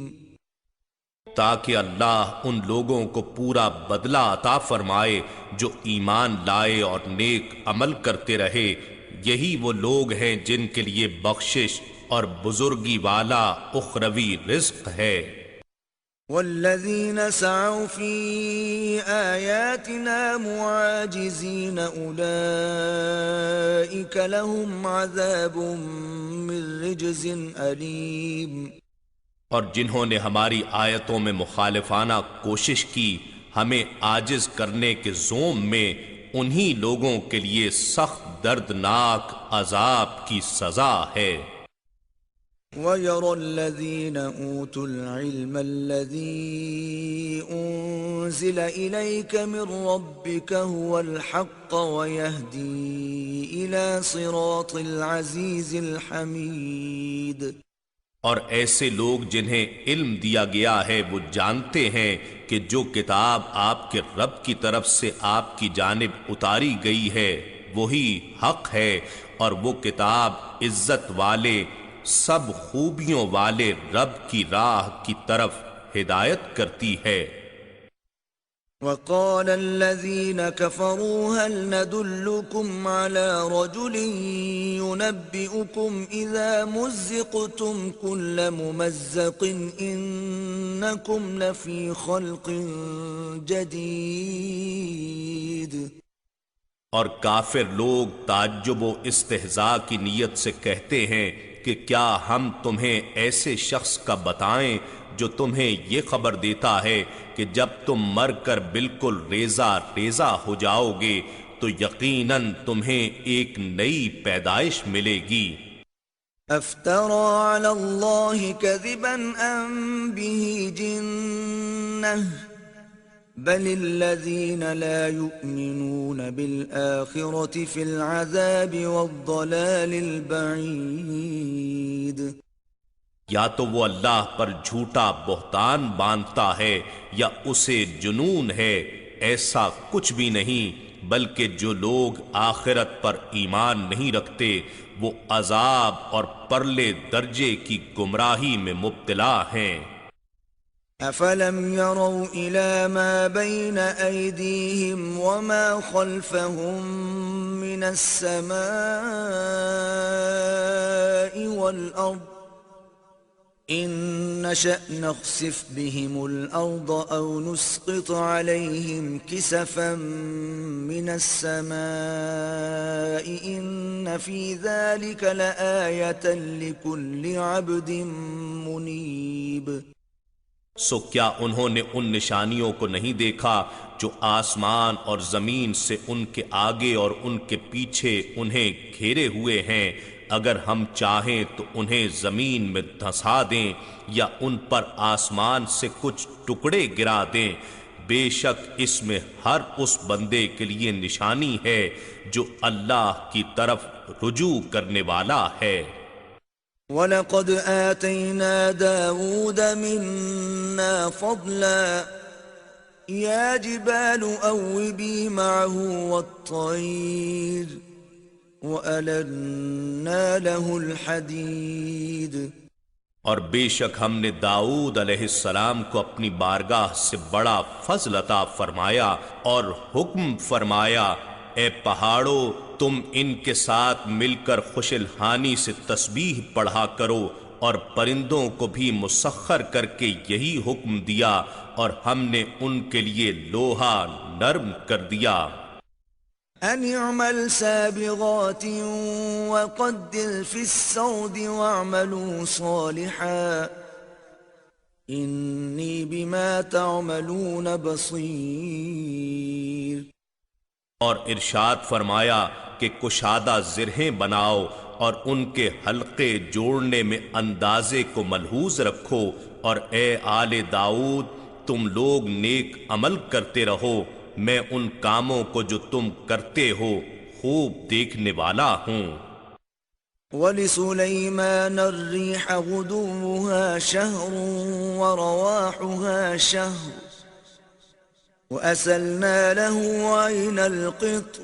تاکہ اللہ ان لوگوں کو پورا بدلہ عطا فرمائے جو ایمان لائے اور نیک عمل کرتے رہے، یہی وہ لوگ ہیں جن کے لیے بخشش اور بزرگی والا اخروی رزق ہے۔ والذین سعوا فی آیاتنا معاجزین اولئک لهم عذاب من رجز علیم۔ اور جنہوں نے ہماری آیتوں میں مخالفانہ کوشش کی ہمیں عاجز کرنے کے زوم میں، انہی لوگوں کے لیے سخت دردناک عذاب کی سزا ہے۔ وَيَرَى الَّذِينَ أُوتُوا الْعِلْمَ الَّذِي أُنزِلَ إِلَيْكَ مِنْ رَبِّكَ هُوَ الْحَقَّ وَيَهْدِي إِلَى صِرَاطِ الْعَزِيزِ الْحَمِيدِ۔ اور ایسے لوگ جنہیں علم دیا گیا ہے وہ جانتے ہیں کہ جو کتاب آپ کے رب کی طرف سے آپ کی جانب اتاری گئی ہے وہی حق ہے، اور وہ کتاب عزت والے سب خوبیوں والے رب کی راہ کی طرف ہدایت کرتی ہے۔ وَقَالَ الَّذِينَ كَفَرُوا هَلْ نَدُلُّكُمْ عَلَى رَجُلٍ يُنَبِّئُكُمْ إِذَا مُزِّقْتُمْ كُلَّ مُمَزَّقٍ إِنَّكُمْ لَفِي خَلْقٍ جَدِيدٍ۔ اور کافر لوگ تعجب و استہزاء کی نیت سے کہتے ہیں کہ کیا ہم تمہیں ایسے شخص کا بتائیں جو تمہیں یہ خبر دیتا ہے کہ جب تم مر کر بالکل ریزہ ریزہ ہو جاؤ گے تو یقیناً تمہیں ایک نئی پیدائش ملے گی۔ افترى على الله كذبا ام به جنة بل الذين لا يؤمنون بالآخرة في العذاب والضلال البعيد۔ یا تو وہ اللہ پر جھوٹا بہتان باندھتا ہے یا اسے جنون ہے، ایسا کچھ بھی نہیں، بلکہ جو لوگ آخرت پر ایمان نہیں رکھتے وہ عذاب اور پرلے درجے کی گمراہی میں مبتلا ہیں۔ افلم يروا الى ما بين ايديهم وما خلفهم من السماء والارض ان نشأ نخسف بهم الارض او نسقط عليهم كسفا من السماء ان في ذلك لآية لكل عبد منيب۔ سو کیا انہوں نے ان نشانیوں کو نہیں دیکھا جو آسمان اور زمین سے ان کے آگے اور ان کے پیچھے انہیں گھیرے ہوئے ہیں؟ اگر ہم چاہیں تو انہیں زمین میں دھنسا دیں یا ان پر آسمان سے کچھ ٹکڑے گرا دیں، بے شک اس میں ہر اس بندے کے لیے نشانی ہے جو اللہ کی طرف رجوع کرنے والا ہے۔ وَلَقَدْ آتَيْنَا دَاوُودَ مِنَّا فَضْلًا يَا جِبَالُ أَوِّبِي مَعَهُ وَالطَّيْرَ وَأَلَنَّا لَهُ الْحَدِيدَ۔ اور بے شک ہم نے داؤد علیہ السلام کو اپنی بارگاہ سے بڑا فضل عطا فرمایا اور حکم فرمایا، اے پہاڑوں تم ان کے ساتھ مل کر خوش الحانی سے تسبیح پڑھا کرو، اور پرندوں کو بھی مسخر کر کے یہی حکم دیا، اور ہم نے ان کے لیے لوہا نرم کر دیا۔ ان اعمل سابغات وقدر في السرد واعملوا صالحا انی بما تعملون بصیر۔ اور ارشاد فرمایا کہ کشادہ زرہیں بناؤ اور ان کے حلقے جوڑنے میں اندازے کو ملحوظ رکھو، اور اے آل داؤد تم لوگ نیک عمل کرتے رہو، میں ان کاموں کو جو تم کرتے ہو خوب دیکھنے والا ہوں۔ وَلِسُلَيْمَانَ الرِّيحَ غُدُوُّهَا شَهْرٌ وَرَوَاحُهَا شَهْرٌ وَأَسَلْنَا لَهُ عَيْنَ الْقِطْرِ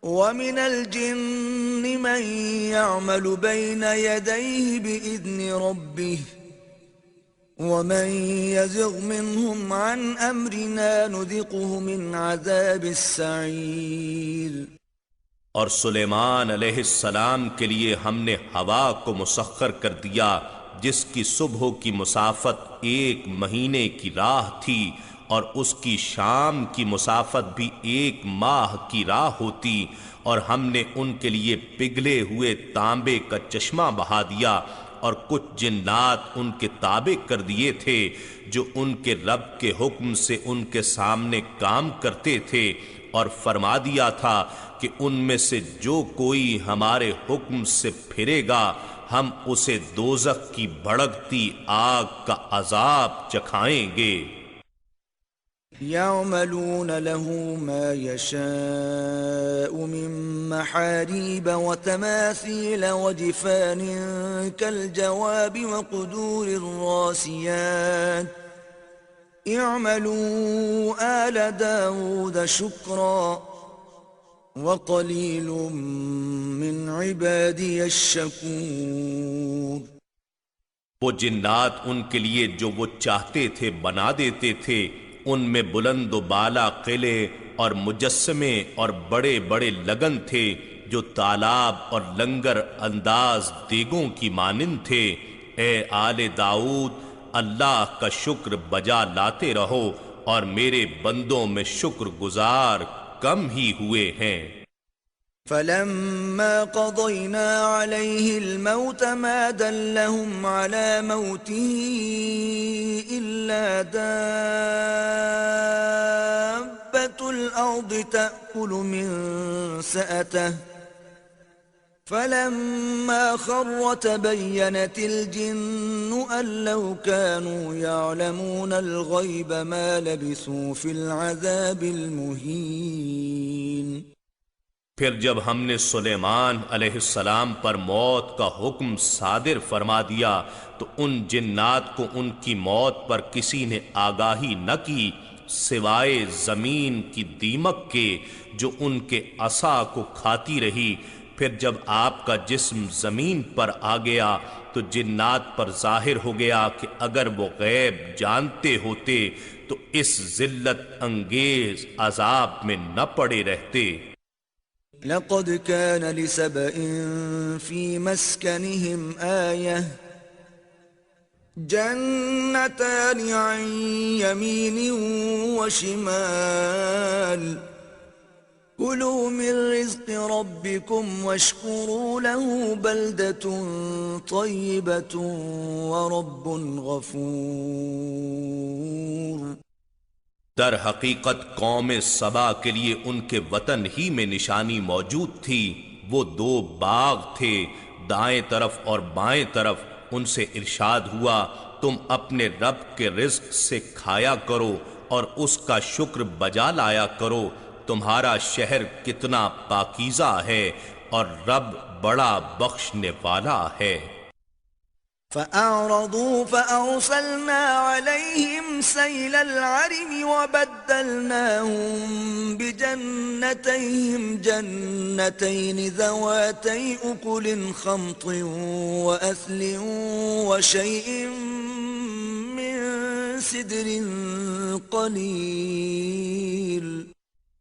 وَمِنَ الْجِنِّ مَنْ يَعْمَلُ بَيْنَ يَدَيْهِ بِإِذْنِ رَبِّهِ وَمَنْ يَزِغْ مِنْهُمْ عَنْ أَمْرِنَا نُذِقْهُ مِنْ عَذَابِ السَّعِيرِ۔ اور سلیمان علیہ السلام کے لیے ہم نے ہوا کو مسخر کر دیا جس کی صبح کی مسافت 1 مہینے کی راہ تھی، اور اس کی شام کی مسافت بھی 1 ماہ کی راہ ہوتی، اور ہم نے ان کے لیے پگھلے ہوئے تانبے کا چشمہ بہا دیا، اور کچھ جنات ان کے تابع کر دیے تھے جو ان کے رب کے حکم سے ان کے سامنے کام کرتے تھے، اور فرما دیا تھا کہ ان میں سے جو کوئی ہمارے حکم سے پھرے گا ہم اسے دوزخ کی بھڑکتی آگ کا عذاب چکھائیں گے۔ يعملون له ما يشاء من محاريب وتماثيل وجفان كالجواب وقدور الراسيات اعملوا آل داود شكرا وقليل من عبادي الشكور۔ وہ جنات ان کے لیے جو وہ چاہتے تھے بنا دیتے تھے، ان میں بلند و بالا قلعے اور مجسمے اور بڑے بڑے لگن تھے جو تالاب اور لنگر انداز دیگوں کی مانند تھے۔ اے آل داؤد، اللہ کا شکر بجا لاتے رہو، اور میرے بندوں میں شکر گزار کم ہی ہوئے ہیں۔ فلما قضينا عليه الموت ما دلهم على موته إلا دابة الأرض تأكل من سأته فلما خر تبينت الجن أن لو كانوا يعلمون الغيب ما لبثوا في العذاب المهين۔ پھر جب ہم نے سلیمان علیہ السلام پر موت کا حکم صادر فرما دیا تو ان جنات کو ان کی موت پر کسی نے آگاہی نہ کی سوائے زمین کی دیمک کے جو ان کے عصا کو کھاتی رہی۔ پھر جب آپ کا جسم زمین پر آ گیا تو جنات پر ظاہر ہو گیا کہ اگر وہ غیب جانتے ہوتے تو اس ذلت انگیز عذاب میں نہ پڑے رہتے۔ لقد كان لسبإ في مسكنهم آية جنتان عن يمين وشمال كلوا من رزق ربكم واشكروا له بلدة طيبة ورب غفور۔ در حقیقت قوم سبا کے لیے ان کے وطن ہی میں نشانی موجود تھی۔ وہ دو باغ تھے، دائیں طرف اور بائیں طرف۔ ان سے ارشاد ہوا تم اپنے رب کے رزق سے کھایا کرو اور اس کا شکر بجا لایا کرو۔ تمہارا شہر کتنا پاکیزہ ہے اور رب بڑا بخشنے والا ہے۔ فأعرضوا فأرسلنا عليهم سيل العرم وبدلناهم بجنتيهم جنتين ذواتي أكل خمط وأثل وشيء من سدر قليل۔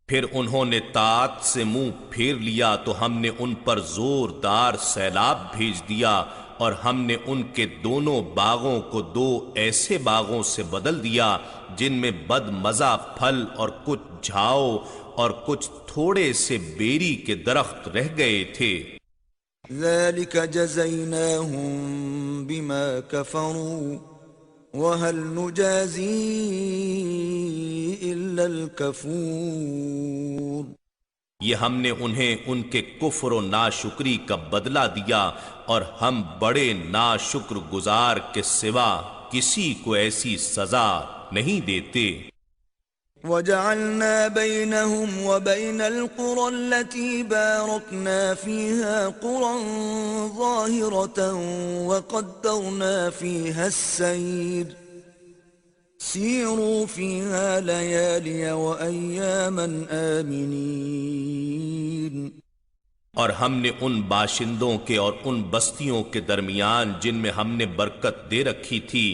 پھر انہوں نے طاعت سے منہ پھیر لیا تو ہم نے ان پر زوردار سیلاب بھیج دیا، اور ہم نے ان کے دونوں باغوں کو دو ایسے باغوں سے بدل دیا جن میں بد مزہ پھل اور کچھ جھاؤ اور کچھ تھوڑے سے بیری کے درخت رہ گئے تھے۔ ذلك جزيناهم بما كفروا وهل نجازي إلا الكفور۔ یہ ہم نے انہیں ان کے کفر و ناشکری کا بدلہ دیا، اور ہم بڑے ناشکر گزار کے سوا کسی کو ایسی سزا نہیں دیتے۔ وَجَعَلْنَا بَيْنَهُمْ وَبَيْنَ الْقُرَى الَّتِي بَارَكْنَا فِيهَا قُرًى ظَاهِرَةً وَقَدَّرْنَا فِيهَا السَّيْرَ سِيرُوا فِيهَا لَيَالِيَ وَأَيَّامًا آمِنِينَ۔ اور ہم نے ان باشندوں کے اور ان بستیوں کے درمیان جن میں ہم نے برکت دے رکھی تھی،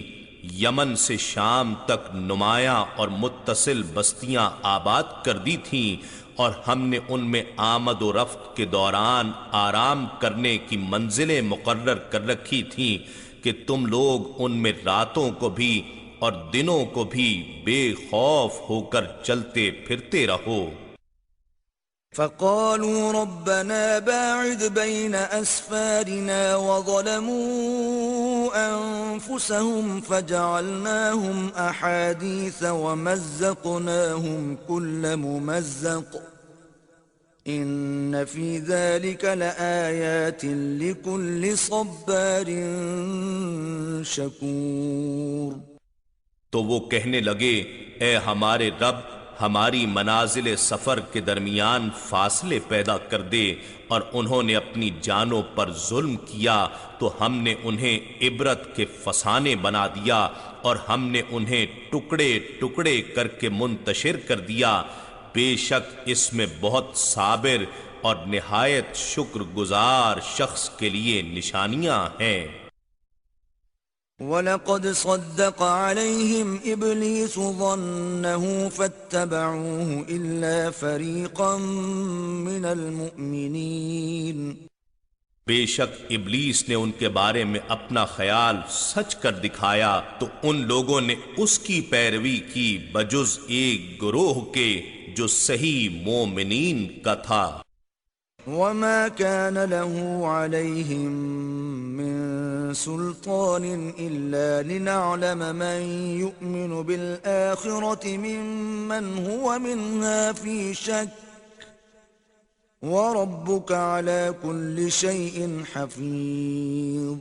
یمن سے شام تک نمایاں اور متصل بستیاں آباد کر دی تھیں، اور ہم نے ان میں آمد و رفت کے دوران آرام کرنے کی منزلیں مقرر کر رکھی تھیں کہ تم لوگ ان میں راتوں کو بھی اور دنوں کو بھی بے خوف ہو کر چلتے پھرتے رہو۔ فقالوا ربنا باعد بين أسفارنا وظلموا أنفسهم فجعلناهم أحاديث ومزقناهم كل ممزق إن في ذلك لآيات لكل صبار شكور۔ تو وہ کہنے لگے اے ہمارے رب، ہماری منازل سفر کے درمیان فاصلے پیدا کر دے، اور انہوں نے اپنی جانوں پر ظلم کیا تو ہم نے انہیں عبرت کے فسانے بنا دیا، اور ہم نے انہیں ٹکڑے ٹکڑے کر کے منتشر کر دیا۔ بے شک اس میں بہت صابر اور نہایت شکر گزار شخص کے لیے نشانیاں ہیں۔ وَلَقَدْ صَدَّقَ عَلَيْهِمْ إِبْلِيسُ ظَنَّهُ فَاتَّبَعُوهُ إِلَّا فَرِيقًا مِّنَ الْمُؤْمِنِينَ۔ بے شک ابلیس نے ان کے بارے میں اپنا خیال سچ کر دکھایا تو ان لوگوں نے اس کی پیروی کی بجز ایک گروہ کے جو صحیح مومنین کا تھا۔ وَمَا كَانَ لَهُ عَلَيْهِمْ مِنْ سُلْطَانٍ إِلَّا لِنَعْلَمَ مَنْ يُؤْمِنُ بِالْآخِرَةِ مِمَّنْ هُوَ مِنْهَا فِي شَكٍّ وَرَبُّكَ عَلَى كُلِّ شَيْءٍ حَفِيظٌ۔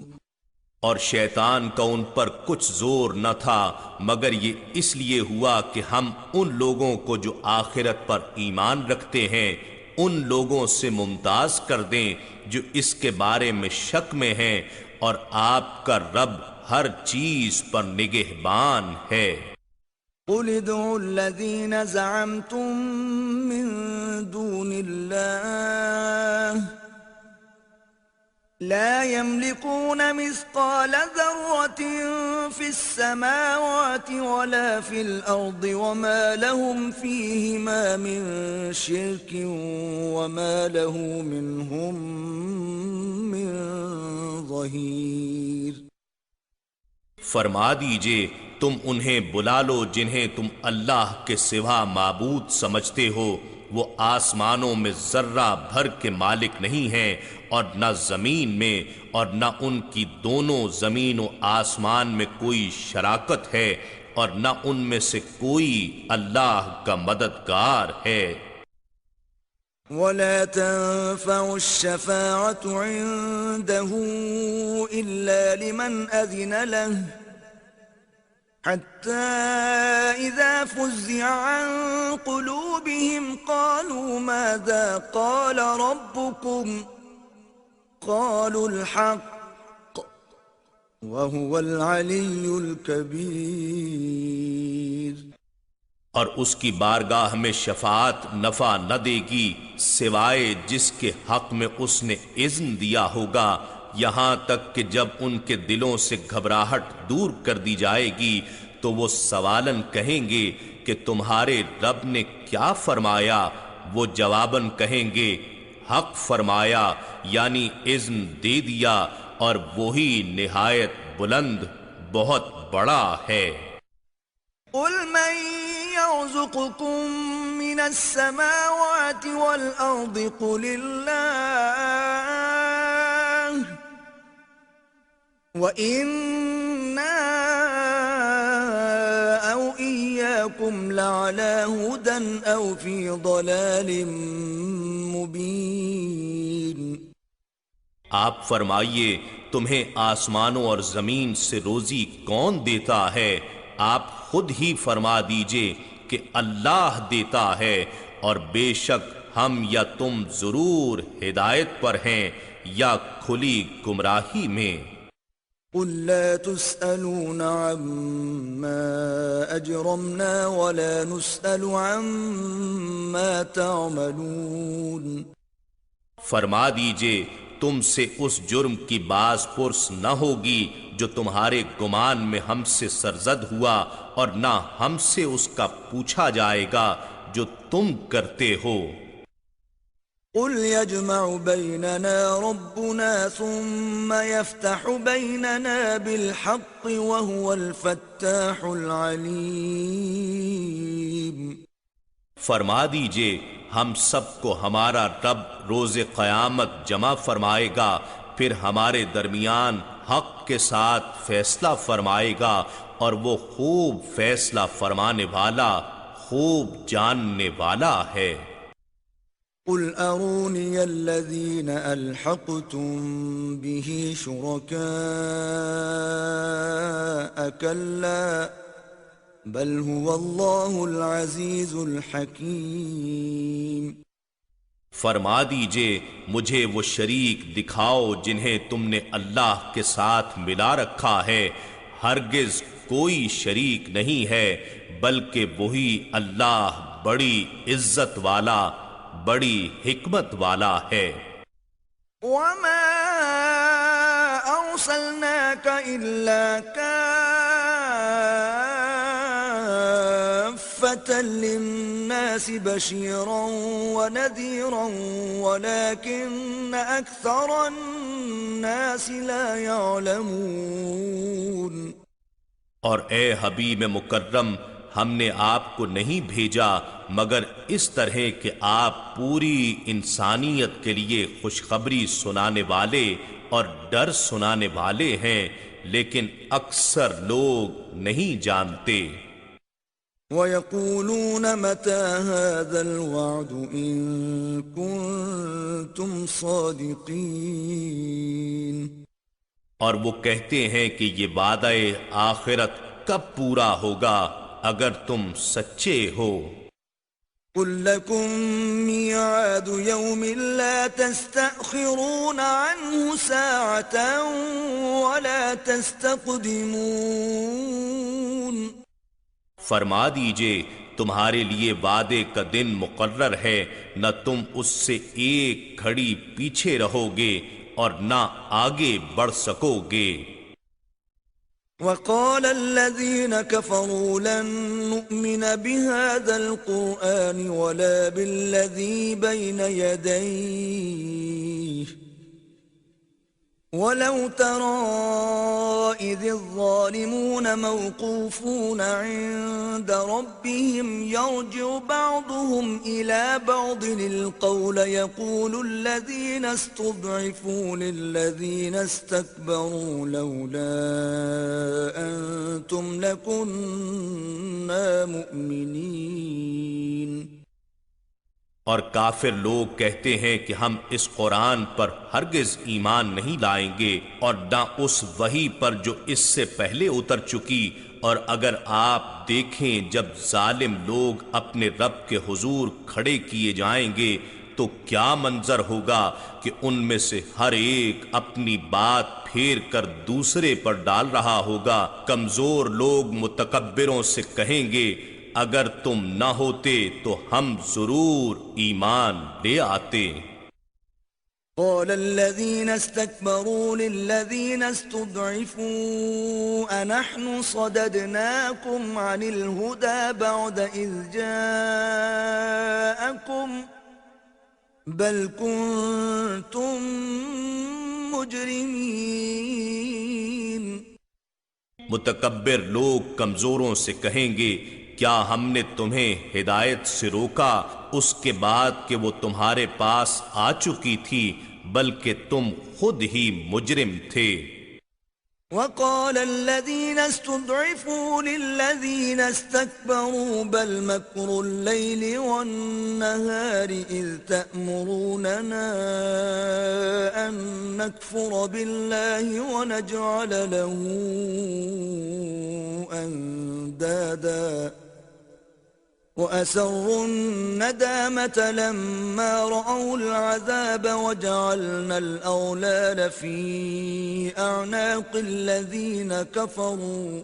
اور شیطان کا ان پر کچھ زور نہ تھا مگر یہ اس لیے ہوا کہ ہم ان لوگوں کو جو آخرت پر ایمان رکھتے ہیں ان لوگوں سے ممتاز کر دیں جو اس کے بارے میں شک میں ہیں، اور آپ کا رب ہر چیز پر نگہبان ہے۔ قُلِ ادْعُوا الَّذِينَ زَعَمْتُم مِّن دُونِ اللَّهِ لا يملكون مثقال ذرة في السماوات ولا في الأرض وما لهم فيهما من شرك وما له منهم من ظهير۔ فرما دیجئے تم انہیں بلا لو جنہیں تم اللہ کے سوا معبود سمجھتے ہو، وہ آسمانوں میں ذرہ بھر کے مالک نہیں ہیں اور نہ زمین میں، اور نہ ان کی دونوں زمین و آسمان میں کوئی شراکت ہے، اور نہ ان میں سے کوئی اللہ کا مددگار ہے۔ وَلَا تَنفَعُ الشَّفَاعَةُ عِندَهُ إِلَّا لِمَنْ أَذِنَ لَهُ حَتَّى إِذَا فُزِّعَ عَنْ قُلُوبِهِمْ قَالُوا مَاذَا قَالَ رَبُّكُمْ قَالُوا الْحَقَّ وَهُوَ الْعَلِيُّ الْكَبِيرُ۔ اور اس کی بارگاہ میں شفاعت نفع نہ دے گی سوائے جس کے حق میں اس نے اذن دیا ہوگا، یہاں تک کہ جب ان کے دلوں سے گھبراہٹ دور کر دی جائے گی تو وہ سوالن کہیں گے کہ تمہارے رب نے کیا فرمایا؟ وہ جواباً کہیں گے حق فرمایا، یعنی اذن دے دیا، اور وہی نہایت بلند بہت بڑا ہے۔ قُلْ مَن يَرْزُقُكُم مِّنَ السَّمَاوَاتِ وَالْأَرْضِ قُلِ اللَّهُ وَإِنَّا أَوْ إِيَّاكُمْ لَعَلَىٰ هُدًى أَوْ فِي ضَلَالٍ مُّبِينٍ۔ آپ فرمائیے تمہیں آسمانوں اور زمین سے روزی کون دیتا ہے؟ آپ خود ہی فرما دیجئے کہ اللہ دیتا ہے، اور بے شک ہم یا تم ضرور ہدایت پر ہیں یا کھلی گمراہی میں۔ قُل لَّا تُسْأَلُونَ عَمَّا أَجْرَمْنَا وَلَا نُسْأَلُ عَمَّا تَعْمَلُونَ۔ فرما دیجئے تم سے اس جرم کی باز پرس نہ ہوگی جو تمہارے گمان میں ہم سے سرزد ہوا، اور نہ ہم سے اس کا پوچھا جائے گا جو تم کرتے ہو۔ قُلْ يَجْمَعُ بَيْنَنَا رَبُّنَا ثُمَّ يَفْتَحُ بَيْنَنَا بِالْحَقِّ وَهُوَ الْفَتَّاحُ الْعَلِيمُ۔ فرما دیجئے ہم سب کو ہمارا رب روز قیامت جمع فرمائے گا، پھر ہمارے درمیان حق کے ساتھ فیصلہ فرمائے گا، اور وہ خوب فیصلہ فرمانے والا، خوب جاننے والا ہے۔ قل أروني الذين ألحقتم به شركاء كلا بل هو الله العزيز الحكيم۔ فرما دیجئے مجھے وہ شریک دکھاؤ جنہیں تم نے اللہ کے ساتھ ملا رکھا ہے، ہرگز کوئی شریک نہیں ہے بلکہ وہی اللہ بڑی عزت والا بڑی حکمت والا ہے۔ وما أرسلناك إلا كافة للناس بشيرا ونذيرا ولكن أكثر الناس لا يعلمون۔ اور اے حبیب مکرم، ہم نے آپ کو نہیں بھیجا مگر اس طرح کہ آپ پوری انسانیت کے لیے خوشخبری سنانے والے اور ڈر سنانے والے ہیں، لیکن اکثر لوگ نہیں جانتے۔ وَيَقُولُونَ مَتَى هَذَا الْوَعْدُ إِن كُنتُمْ صَادِقِينَ۔ اور وہ کہتے ہیں کہ یہ وعدہ آخرت کب پورا ہوگا اگر تم سچے ہو۔ قُل لَّكُم مِّيعَادُ يَوْمٍ لَّا تَسْتَأْخِرُونَ عَنْهُ سَاعَةً وَلَا تَسْتَقْدِمُونَ۔ فرما دیجئے تمہارے لیے وعدے کا دن مقرر ہے، نہ تم اس سے ایک گھڑی پیچھے رہو گے اور نہ آگے بڑھ سکو گے۔ وقال الذين كفروا لن نؤمن بهذا القرآن ولا بالذي بين يديه ولو ترى إذ الظالمون موقوفون عند ربهم يرجع بعضهم إلى بعض القول يقول الذين استضعفوا للذين استكبروا لولا أنتم لكنا مؤمنين۔ اور کافر لوگ کہتے ہیں کہ ہم اس قرآن پر ہرگز ایمان نہیں لائیں گے اور نہ اس وحی پر جو اس سے پہلے اتر چکی، اور اگر آپ دیکھیں جب ظالم لوگ اپنے رب کے حضور کھڑے کیے جائیں گے تو کیا منظر ہوگا کہ ان میں سے ہر ایک اپنی بات پھیر کر دوسرے پر ڈال رہا ہوگا۔ کمزور لوگ متکبروں سے کہیں گے اگر تم نہ ہوتے تو ہم ضرور ایمان لے آتے۔ قال الذين استكبروا للذين استضعفوا أنحن صددناكم عن الهدى بعد إذ جاءكم بل كنتم مجرمين۔ متکبر لوگ کمزوروں سے کہیں گے کیا ہم نے تمہیں ہدایت سے روکا اس کے بعد کہ وہ تمہارے پاس آ چکی تھی، بلکہ تم خود ہی مجرم تھے۔ وقال الذين استضعفوا للذين استكبروا بل مكر الليل والنهار إذ تأمروننا أن نكفر بالله ونجعل له أندادا وأسروا الندامة لما رأوا العذاب وجعلنا الأغلال في أعناق الذين كفروا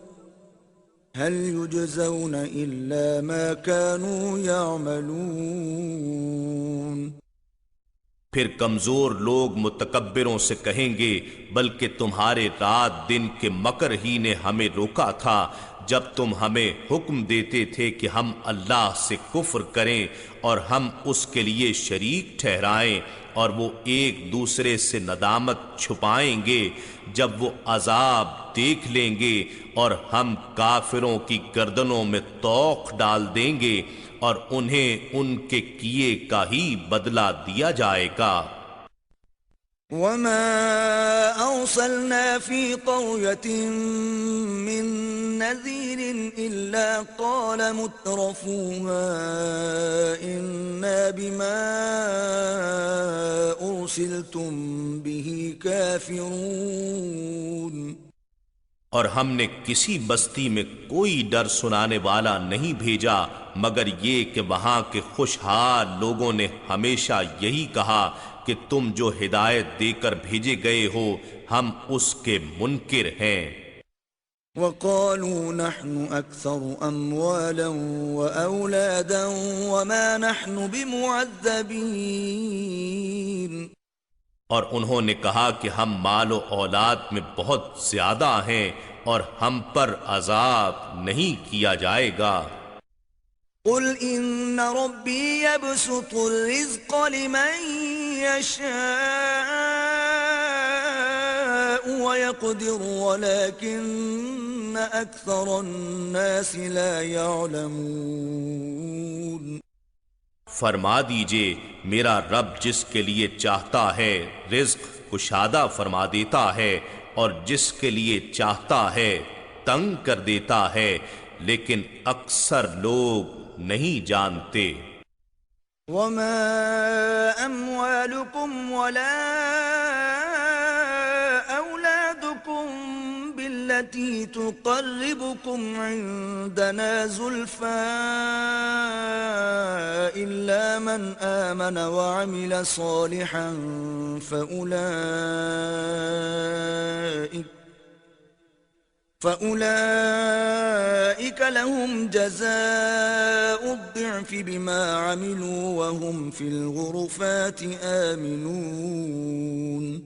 هل يجزون إلا ما كانوا يعملون۔ پھر کمزور لوگ متکبروں سے کہیں گے بلکہ تمہارے رات دن کے مکر ہی نے ہمیں روکا تھا جب تم ہمیں حکم دیتے تھے کہ ہم اللہ سے کفر کریں اور ہم اس کے لیے شریک ٹھہرائیں، اور وہ ایک دوسرے سے ندامت چھپائیں گے جب وہ عذاب دیکھ لیں گے، اور ہم کافروں کی گردنوں میں توق ڈال دیں گے اور انہیں ان کے کیے کا ہی بدلہ دیا جائے گا۔ وما أرسلنا في قرية من نذير إلا قال مترفوها إنا بما أرسلتم به كافرون. اور ہم نے کسی بستی میں کوئی ڈر سنانے والا نہیں بھیجا مگر یہ کہ وہاں کے خوشحال لوگوں نے ہمیشہ یہی کہا کہ تم جو ہدایت دے کر بھیجے گئے ہو ہم اس کے منکر ہیں. وقالوا نحن أكثر أموالا وأولادا وما نحن بمعذبين. اور انہوں نے کہا کہ ہم مال و اولاد میں بہت زیادہ ہیں اور ہم پر عذاب نہیں کیا جائے گا. قل إن ربي يبسط الرزق لمن يشاء ويقدر ولكن أكثر الناس لا يعلمون. فرما دیجئے میرا رب جس کے لیے چاہتا ہے رزق کشادہ فرما دیتا ہے اور جس کے لیے چاہتا ہے تنگ کر دیتا ہے لیکن اکثر لوگ نہیں جانتے. وما أموالكم ولا أولادكم بالتي تقربكم عندنا زلفى إلا من آمن وعمل صالحا فأولئك لهم جزاء الضعف بما عملوا وهم في الغرفات آمنون.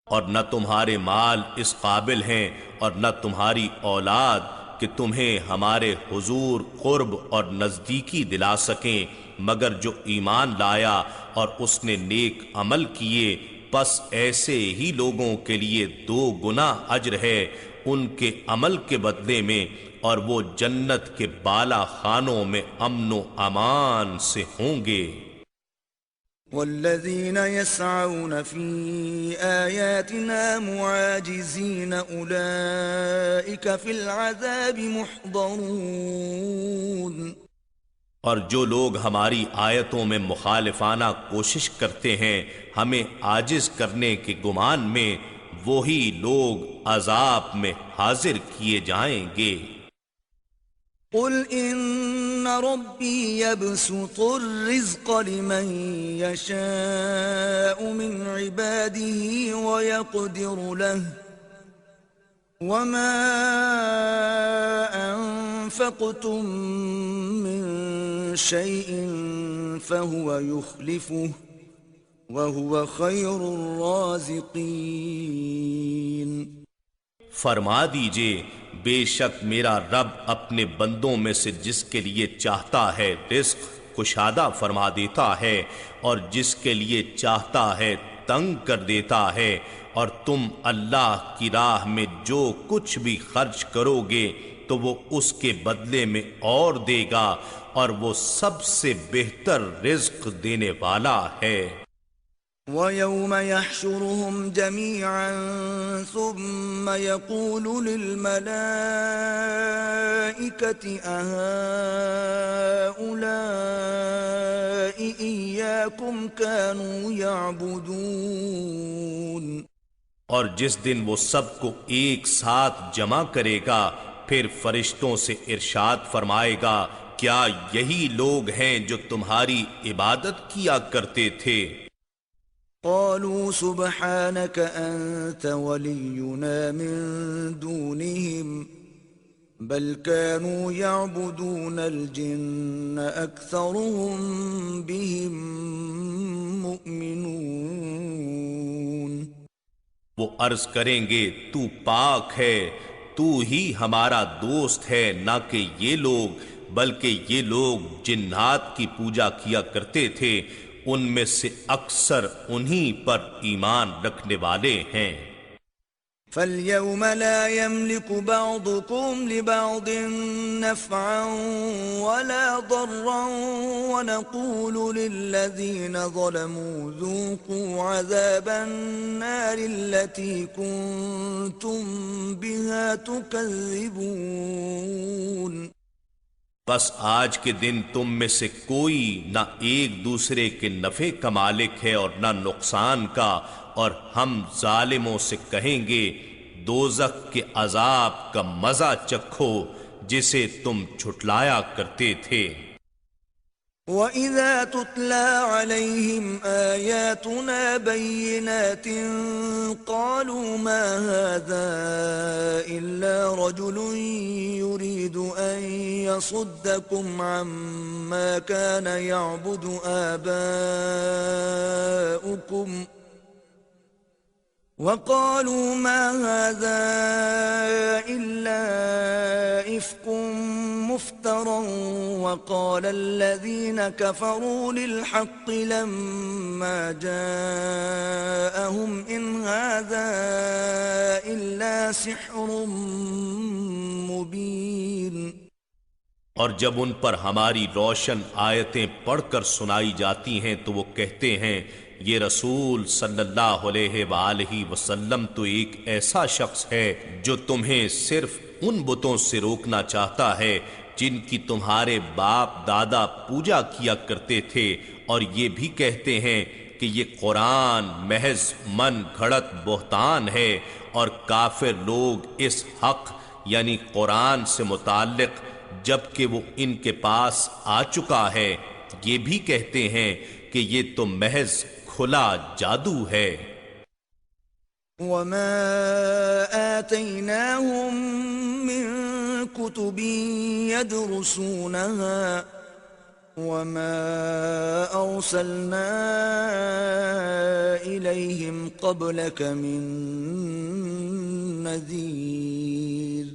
اور نہ تمہارے مال اس قابل ہیں اور نہ تمہاری اولاد کہ تمہیں ہمارے حضور قرب اور نزدیکی دلا سکیں مگر جو ایمان لایا اور اس نے نیک عمل کیے پس ایسے ہی لوگوں کے لیے 2 گنا اجر ہے ان کے عمل کے بدلے میں اور وہ جنت کے بالا خانوں میں امن و امان سے ہوں گے. والذين يسعون في آياتنا معاجزين أولئك في العذاب محضرون. اور جو لوگ ہماری آیتوں میں مخالفانہ کوشش کرتے ہیں ہمیں عاجز کرنے کے گمان میں وہی لوگ عذاب میں حاضر کیے جائیں گے. قل إن ربي يبسط الرزق لمن يشاء من عباده ويقدر له وما أنفقتم من شيء فهو يخلفه وهو خير الرازقين. فرما دیجئے بے شک میرا رب اپنے بندوں میں سے جس کے لیے چاہتا ہے رزق کشادہ فرما دیتا ہے اور جس کے لیے چاہتا ہے تنگ کر دیتا ہے اور تم اللہ کی راہ میں جو کچھ بھی خرچ کرو گے تو وہ اس کے بدلے میں اور دے گا اور وہ سب سے بہتر رزق دینے والا ہے. وَيَوْمَ يَحْشُرُهُمْ جَمِيعًا ثُمَّ يَقُولُ لِلْمَلَائِكَةِ أَهَؤُلَاءِ إِيَّاكُمْ كَانُوا يَعْبُدُونَ. اور جس دن وہ سب کو ایک ساتھ جمع کرے گا پھر فرشتوں سے ارشاد فرمائے گا کیا یہی لوگ ہیں جو تمہاری عبادت کیا کرتے تھے؟ قالوا سبحانك أنت ولينا من دونهم بل كانوا يعبدون الجن أكثرهم بهم مؤمنون. وہ عرض کریں گے تو پاک ہے تو ہی ہمارا دوست ہے نہ کہ یہ لوگ بلکہ یہ لوگ جنات کی پوجا کیا کرتے تھے ان میں سے اکثر انہی پر ایمان رکھنے والے ہیں. فاليوم لا يملك بعضكم لبعض نفعا ولا ضرا ونقول للذين ظلموا ذوقوا عذاب النار التي كنتم بها تكذبون۔ بس آج کے دن تم میں سے کوئی نہ ایک دوسرے کے نفع کا مالک ہے اور نہ نقصان کا، اور ہم ظالموں سے کہیں گے دوزخ کے عذاب کا مزہ چکھو جسے تم جھٹلایا کرتے تھے۔ وَإِذَا تُتْلَى عَلَيْهِمْ آيَاتُنَا بَيِّنَاتٍ قَالُوا مَا هَذَا إِلَّا رَجُلٌ يُرِيدُ أَن يَصُدَّكُمْ عَمَّا كَانَ يَعْبُدُ آبَاؤُكُمْ وَقَالُوا مَا هَذَا إِلَّا إِفْكٌ مُفْتَرًى وَقَالَ الَّذِينَ كَفَرُوا لِلْحَقِّ لَمَّا جَاءَهُمْ إِنْ هَذَا إِلَّا سِحْرٌ مُبِينٌ۔ اور جب ان پر ہماری روشن آیتیں پڑھ کر سنائی جاتی ہیں تو وہ کہتے ہیں یہ رسول صلی اللہ علیہ وآلہ وسلم تو ایک ایسا شخص ہے جو تمہیں صرف ان بتوں سے روکنا چاہتا ہے جن کی تمہارے باپ دادا پوجا کیا کرتے تھے، اور یہ بھی کہتے ہیں کہ یہ قرآن محض من گھڑت بہتان ہے، اور کافر لوگ اس حق یعنی قرآن سے متعلق جبکہ وہ ان کے پاس آ چکا ہے یہ بھی کہتے ہیں کہ یہ تو محض کھلا جادو ہے۔ وَمَا آتَيْنَاهُم مِّن كُتُبٍ يَدْرُسُونَهَا وَمَا أَرْسَلْنَا إِلَيْهِمْ قَبْلَكَ مِن نَذِيرٍ۔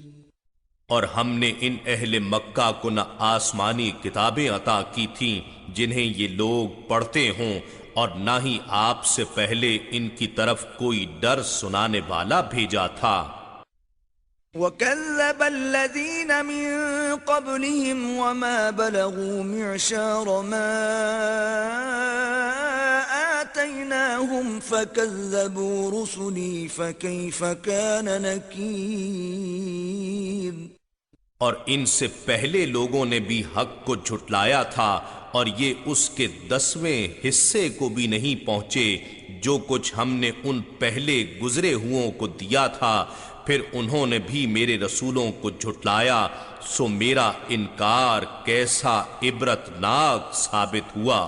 اور ہم نے ان اہل مکہ کو نہ آسمانی کتابیں عطا کی تھیں جنہیں یہ لوگ پڑھتے ہوں، اور نہ ہی آپ سے پہلے ان کی طرف کوئی ڈر سنانے والا بھیجا تھا۔ وَكَذَّبَ الَّذِينَ مِن قَبْلِهِمْ وَمَا بَلَغُوا مِعْشَارَ مَا آتَيْنَاهُمْ فَكَذَّبُوا رُسُلِي فَكَيْفَ كَانَ نَكِيرِ۔ اور ان سے پہلے لوگوں نے بھی حق کو جھٹلایا تھا، اور یہ اس کے 10ویں حصے کو بھی نہیں پہنچے جو کچھ ہم نے ان پہلے گزرے ہوئوں کو دیا تھا، پھر انہوں نے بھی میرے رسولوں کو جھٹلایا، سو میرا انکار کیسا عبرتناک ثابت ہوا۔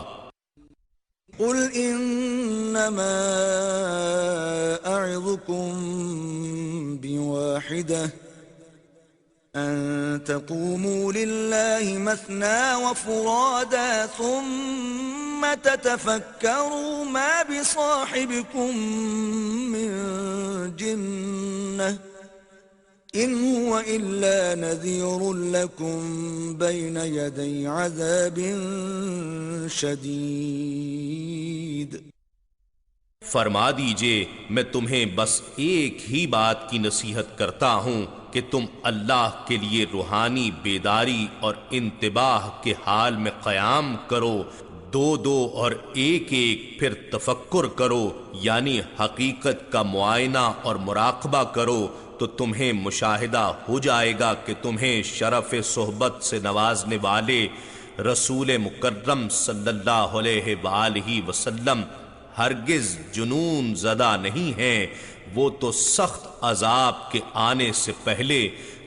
قُلْ إِنَّمَا أَعِظُكُمْ بِوَاحِدَةٍ أَن تَقُومُوا لِلَّهِ مَثْنَىٰ وَفُرَادَىٰ ثُمَّ تَتَفَكَّرُوا مَا بِصَاحِبِكُم مِّن جِنَّةٍ إِنْ هُوَ إِلَّا نَذِيرٌ لَكُمْ بَيْنَ يَدَيْ عَذَابٍ شَدِيدٍ۔ فرما دیجئے میں تمہیں بس ایک ہی بات کی نصیحت کرتا ہوں کہ تم اللہ کے لیے روحانی بیداری اور انتباہ کے حال میں قیام کرو، دو دو اور ایک ایک، پھر تفکر کرو یعنی حقیقت کا معائنہ اور مراقبہ کرو، تو تمہیں مشاہدہ ہو جائے گا کہ تمہیں شرف صحبت سے نوازنے والے رسول مکرم صلی اللہ علیہ وآلہ وسلم ہرگز جنون زدہ نہیں ہیں، وہ تو سخت عذاب کے آنے سے پہلے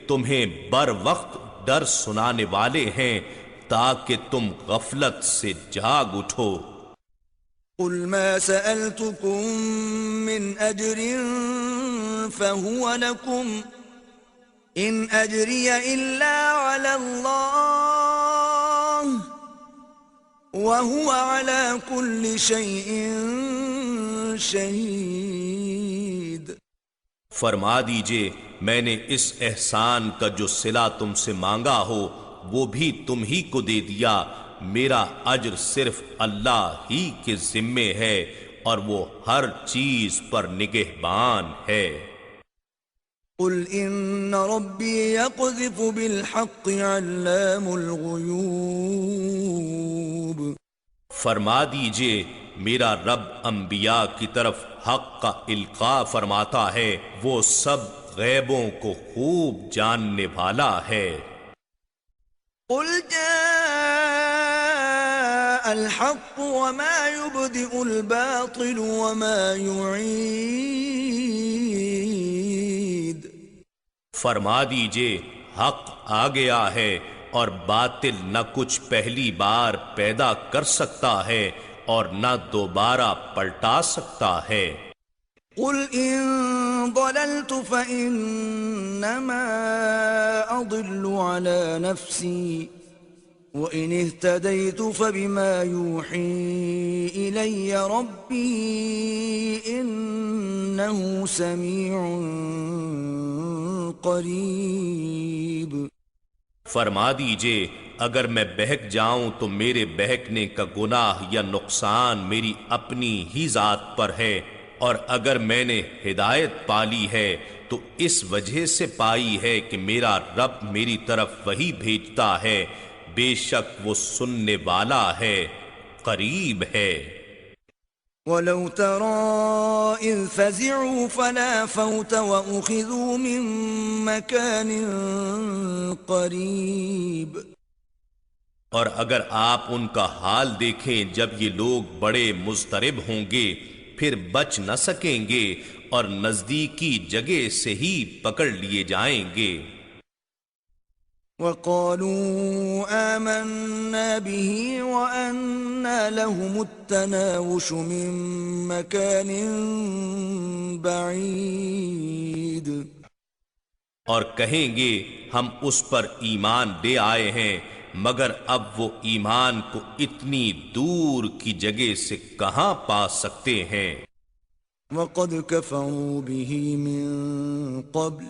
تمہیں بر وقت ڈر سنانے والے ہیں تاکہ تم غفلت سے جاگ اٹھو۔ قُلْ مَا سَأَلْتُكُم مِّنْ أَجْرٍ فَهُوَ لَكُمْ إِنْ أَجْرِيَ إِلَّا عَلَى اللَّهِ وَهُوَ عَلَى كُلِّ شَيْءٍ شَهِيدٌ۔ فرما دیجئے میں نے اس احسان کا جو صلہ تم سے مانگا ہو وہ بھی تم ہی کو دے دیا، میرا اجر صرف اللہ ہی کے ذمے ہے، اور وہ ہر چیز پر نگہبان ہے۔ قل إن ربي يقذف بالحق علام الغيوب فرما دیجئے میرا رب انبیاء کی طرف حق کا القاء فرماتا ہے، وہ سب غیبوں کو خوب جاننے والا ہے۔ قل جاء الحق وما يبدئ الباطل وما يعيد فرما دیجئے حق آ گیا ہے اور باطل نہ کچھ پہلی بار پیدا کر سکتا ہے اور نہ دوبارہ پلٹا سکتا ہے۔ قل إن ضللت فإنما أضل على نفسي وإن اهتديت فبما يوحي إلي ربي إنه سميع قریب۔ فرما دیجئے اگر میں بہک جاؤں تو میرے بہکنے کا گناہ یا نقصان میری اپنی ہی ذات پر ہے، اور اگر میں نے ہدایت پالی ہے تو اس وجہ سے پائی ہے کہ میرا رب میری طرف وہی بھیجتا ہے، بے شک وہ سننے والا ہے، قریب ہے۔ وَلَوْ تَرَى إِذْ فَزِعُوا فَلَا فَوْتَ وَأُخِذُوا مِن مَّكَانٍ قَرِيبٍ۔ اور اگر آپ ان کا حال دیکھیں جب یہ لوگ بڑے مضطرب ہوں گے پھر بچ نہ سکیں گے اور نزدیکی جگہ سے ہی پکڑ لیے جائیں گے۔ وَقَالُوا آمَنَّا بِهِ وَأَنَّا لَهُمُ التَّنَاوُشُ مِن مَّكَانٍ بَعِيدٍ۔ اور کہیں گے ہم اس پر ایمان لے آئے ہیں، مگر اب وہ ایمان کو اتنی دور کی جگہ سے کہاں پا سکتے ہیں۔ وَقَدْ كَفَرُوا بِهِ مِن قَبْلُ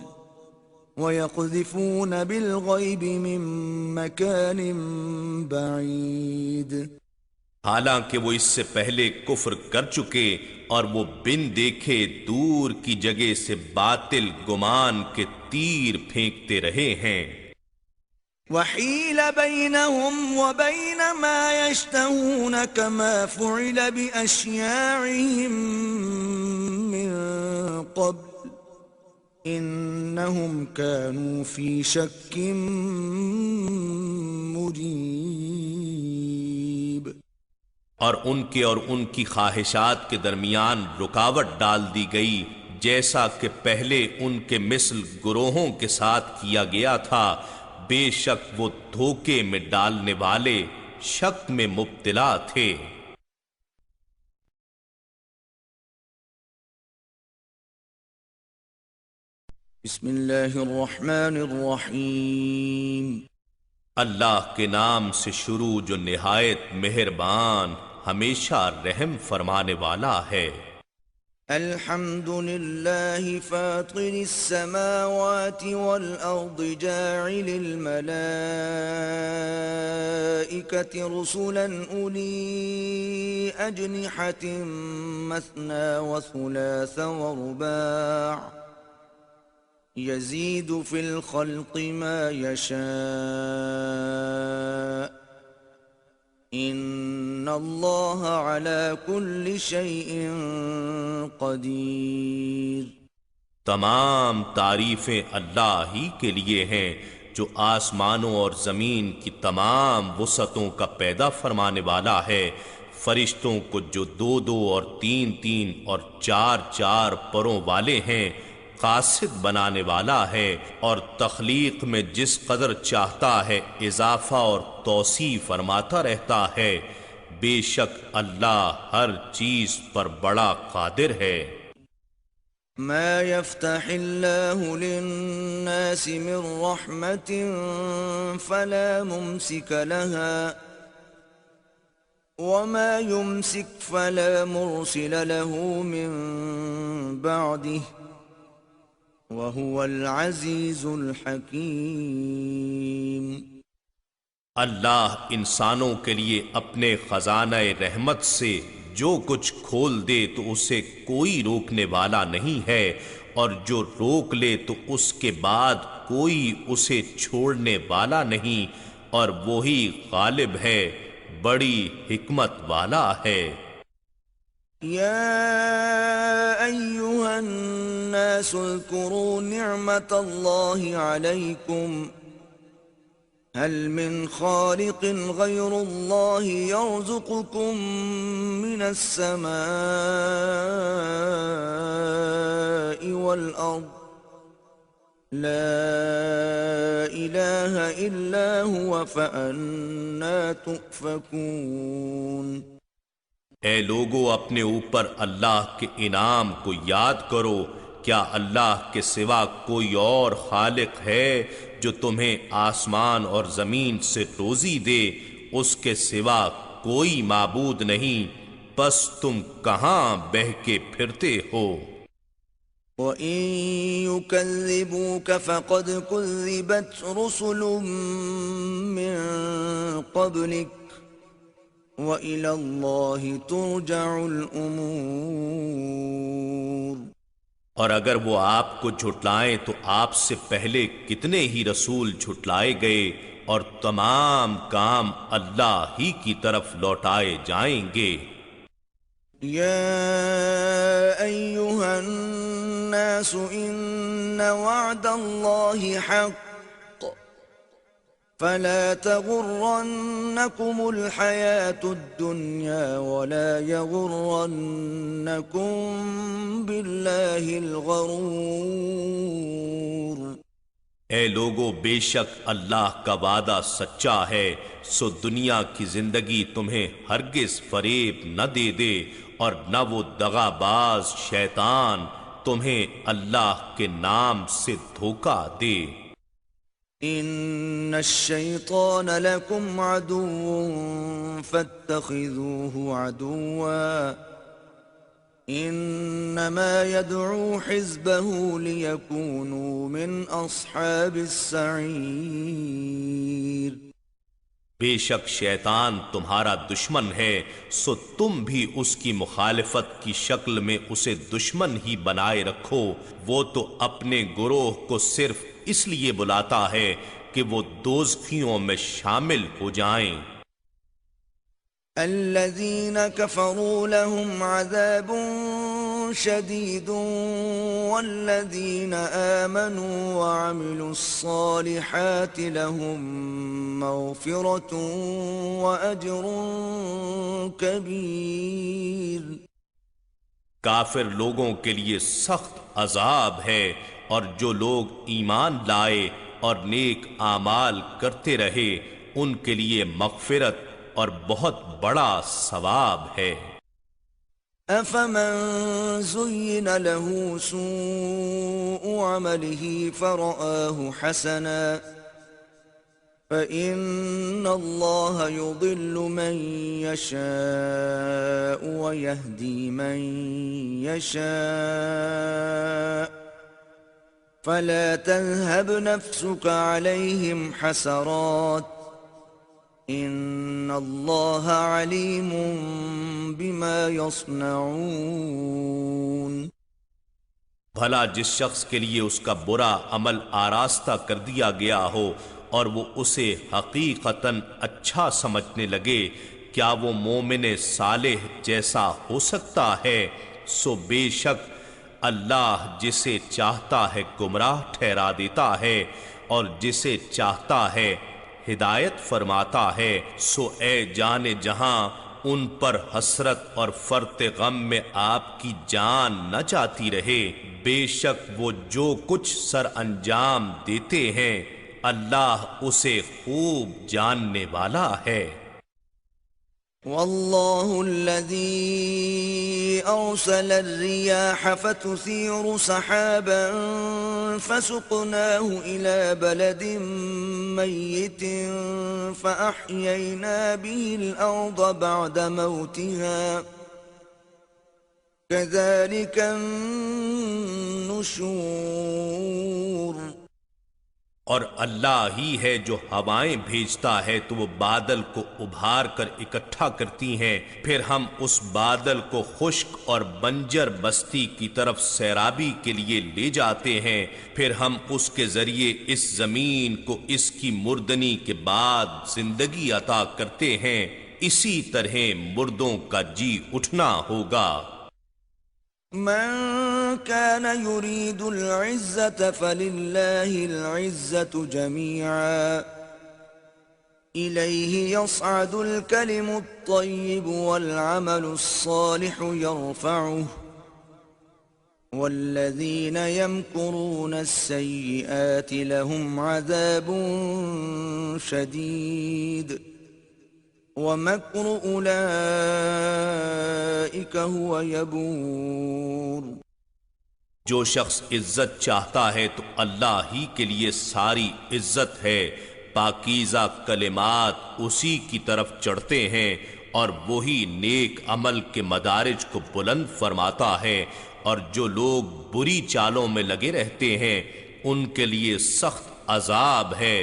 وَيَقْذِفُونَ بِالْغَيْبِ مِن مَّكَانٍ بَعِيدٍ۔ حالانکہ وہ اس سے پہلے کفر کر چکے اور وہ بن دیکھے دور کی جگہ سے باطل گمان کے تیر پھینکتے رہے ہیں۔ وَحِيلَ بَيْنَهُمْ وَبَيْنَ مَا يَشْتَهُونَ كَمَا فُعِلَ بِأَشْيَاعِهِمْ مِن قَبْلُ إِنَّهُمْ كَانُوا فِي شَكٍّ مُّرِيبٍ۔ اور ان کی خواہشات کے درمیان رکاوٹ ڈال دی گئی، جیسا کہ پہلے ان کے مثل گروہوں کے ساتھ کیا گیا تھا، بے شک وہ دھوکے میں ڈالنے والے شک میں مبتلا تھے۔ بسم اللہ الرحمن الرحیم۔ اللہ کے نام سے شروع جو نہایت مہربان ہمیشہ رحم فرمانے والا ہے۔ الحمد للہ فاطر السماوات والارض جاعل الملائکۃ رسلا اولی اجنحۃ مثنى وثلاث ورباع يزيد في الخلق ما يشاء ان اللہ على كل شيء قدیر۔ تمام تعریفیں اللہ ہی کے لیے ہیں جو آسمانوں اور زمین کی تمام وسعتوں کا پیدا فرمانے والا ہے، فرشتوں کو جو 2 اور 3 اور 4 پروں والے ہیں قاصد بنانے والا ہے، اور تخلیق میں جس قدر چاہتا ہے اضافہ اور توسیع فرماتا رہتا ہے، بے شک اللہ ہر چیز پر بڑا قادر ہے۔ ما يفتح اللہ للناس من رحمت فلا ممسک لها وما يمسک فلا مرسل له من بعده وَهُوَ الْعَزِيزُ الْحَكِيمُ۔ اللہ انسانوں کے لیے اپنے خزانہ رحمت سے جو کچھ کھول دے تو اسے کوئی روکنے والا نہیں ہے، اور جو روک لے تو اس کے بعد کوئی اسے چھوڑنے والا نہیں، اور وہی غالب ہے، بڑی حکمت والا ہے۔ يا أيها الناس اذكروا نعمة الله عليكم هل من خالق غير الله يرزقكم من السماء والأرض لا إله إلا هو فأنى تؤفكون۔ اے لوگو، اپنے اوپر اللہ کے انعام کو یاد کرو، کیا اللہ کے سوا کوئی اور خالق ہے جو تمہیں آسمان اور زمین سے روزی دے؟ اس کے سوا کوئی معبود نہیں، پس تم کہاں بہہ کے پھرتے ہو؟ وَإِن يُكَذِّبُوكَ فَقَدْ كُذِّبَتْ رُسُلٌ مِّن قَبْلِكَ وَإِلَى اللَّهِ تُرْجَعُ الْأُمُورُ۔ اور اگر وہ آپ کو جھٹلائیں تو آپ سے پہلے کتنے ہی رسول جھٹلائے گئے، اور تمام کام اللہ ہی کی طرف لوٹائے جائیں گے۔ يا أيها الناس إن وعد الله حق فلا تغرنكم الحياة الدنيا ولا يغرنكم بالله الغرور۔ اے لوگو، بے شک اللہ کا وعدہ سچا ہے، سو دنیا کی زندگی تمہیں ہرگز فریب نہ دے دے، اور نہ وہ دغا باز شیطان تمہیں اللہ کے نام سے دھوکہ دے۔ ان الشیطان لکم عدو فاتخذوه عدوا انما يدعو حزبه ليكونوا من اصحاب السعیر۔ بے شک شیطان تمہارا دشمن ہے، سو تم بھی اس کی مخالفت کی شکل میں اسے دشمن ہی بنائے رکھو، وہ تو اپنے گروہ کو صرف اس لیے بلاتا ہے کہ وہ دوزخیوں میں شامل ہو جائیں۔ الذين كفروا لهم عذاب شديد والذين آمنوا وعملوا الصالحات لهم مغفرة وأجر كبير۔ کافر لوگوں کے لیے سخت عذاب ہے، اور جو لوگ ایمان لائے اور نیک اعمال کرتے رہے ان کے لیے مغفرت اور بہت بڑا ثواب ہے۔ أفمن زين له سوء عمله فرآه حسنا فإن الله يضل من يشاء ويهدي من يشاء فلا تذهب نفسك عليهم حسرات ان اللہ علیم بما یصنعون۔ بھلا جس شخص کے لیے اس کا برا عمل آراستہ کر دیا گیا ہو اور وہ اسے حقیقتاً اچھا سمجھنے لگے، کیا وہ مومن صالح جیسا ہو سکتا ہے؟ سو بے شک اللہ جسے چاہتا ہے گمراہ ٹھہرا دیتا ہے، اور جسے چاہتا ہے ہدایت فرماتا ہے۔ سو اے جان جہاں، ان پر حسرت اور فرط غم میں آپ کی جان نہ جاتی رہے، بے شک وہ جو کچھ سر انجام دیتے ہیں اللہ اسے خوب جاننے والا ہے۔ واللہ الذی ارسل الرياح فتثير سحابا فسقناه الى بلد ميت فأحيينا به الارض بعد موتها كذلك النشور۔ اور اللہ ہی ہے جو ہوائیں بھیجتا ہے تو وہ بادل کو ابھار کر اکٹھا کرتی ہیں، پھر ہم اس بادل کو خشک اور بنجر بستی کی طرف سیرابی کے لیے لے جاتے ہیں، پھر ہم اس کے ذریعے اس زمین کو اس کی مردنی کے بعد زندگی عطا کرتے ہیں، اسی طرح مردوں کا جی اٹھنا ہوگا۔ من كان يريد العزة فلله العزة جميعا إليه يصعد الكلم الطيب والعمل الصالح يرفعه والذين يمكرون السيئات لهم عذاب شديد وَمَكْرُ أُولَئِكَ هُوَ يَبُورُ۔ جو شخص عزت چاہتا ہے تو اللہ ہی کے لیے ساری عزت ہے، پاکیزہ کلمات اسی کی طرف چڑھتے ہیں اور وہی نیک عمل کے مدارج کو بلند فرماتا ہے، اور جو لوگ بری چالوں میں لگے رہتے ہیں ان کے لیے سخت عذاب ہے،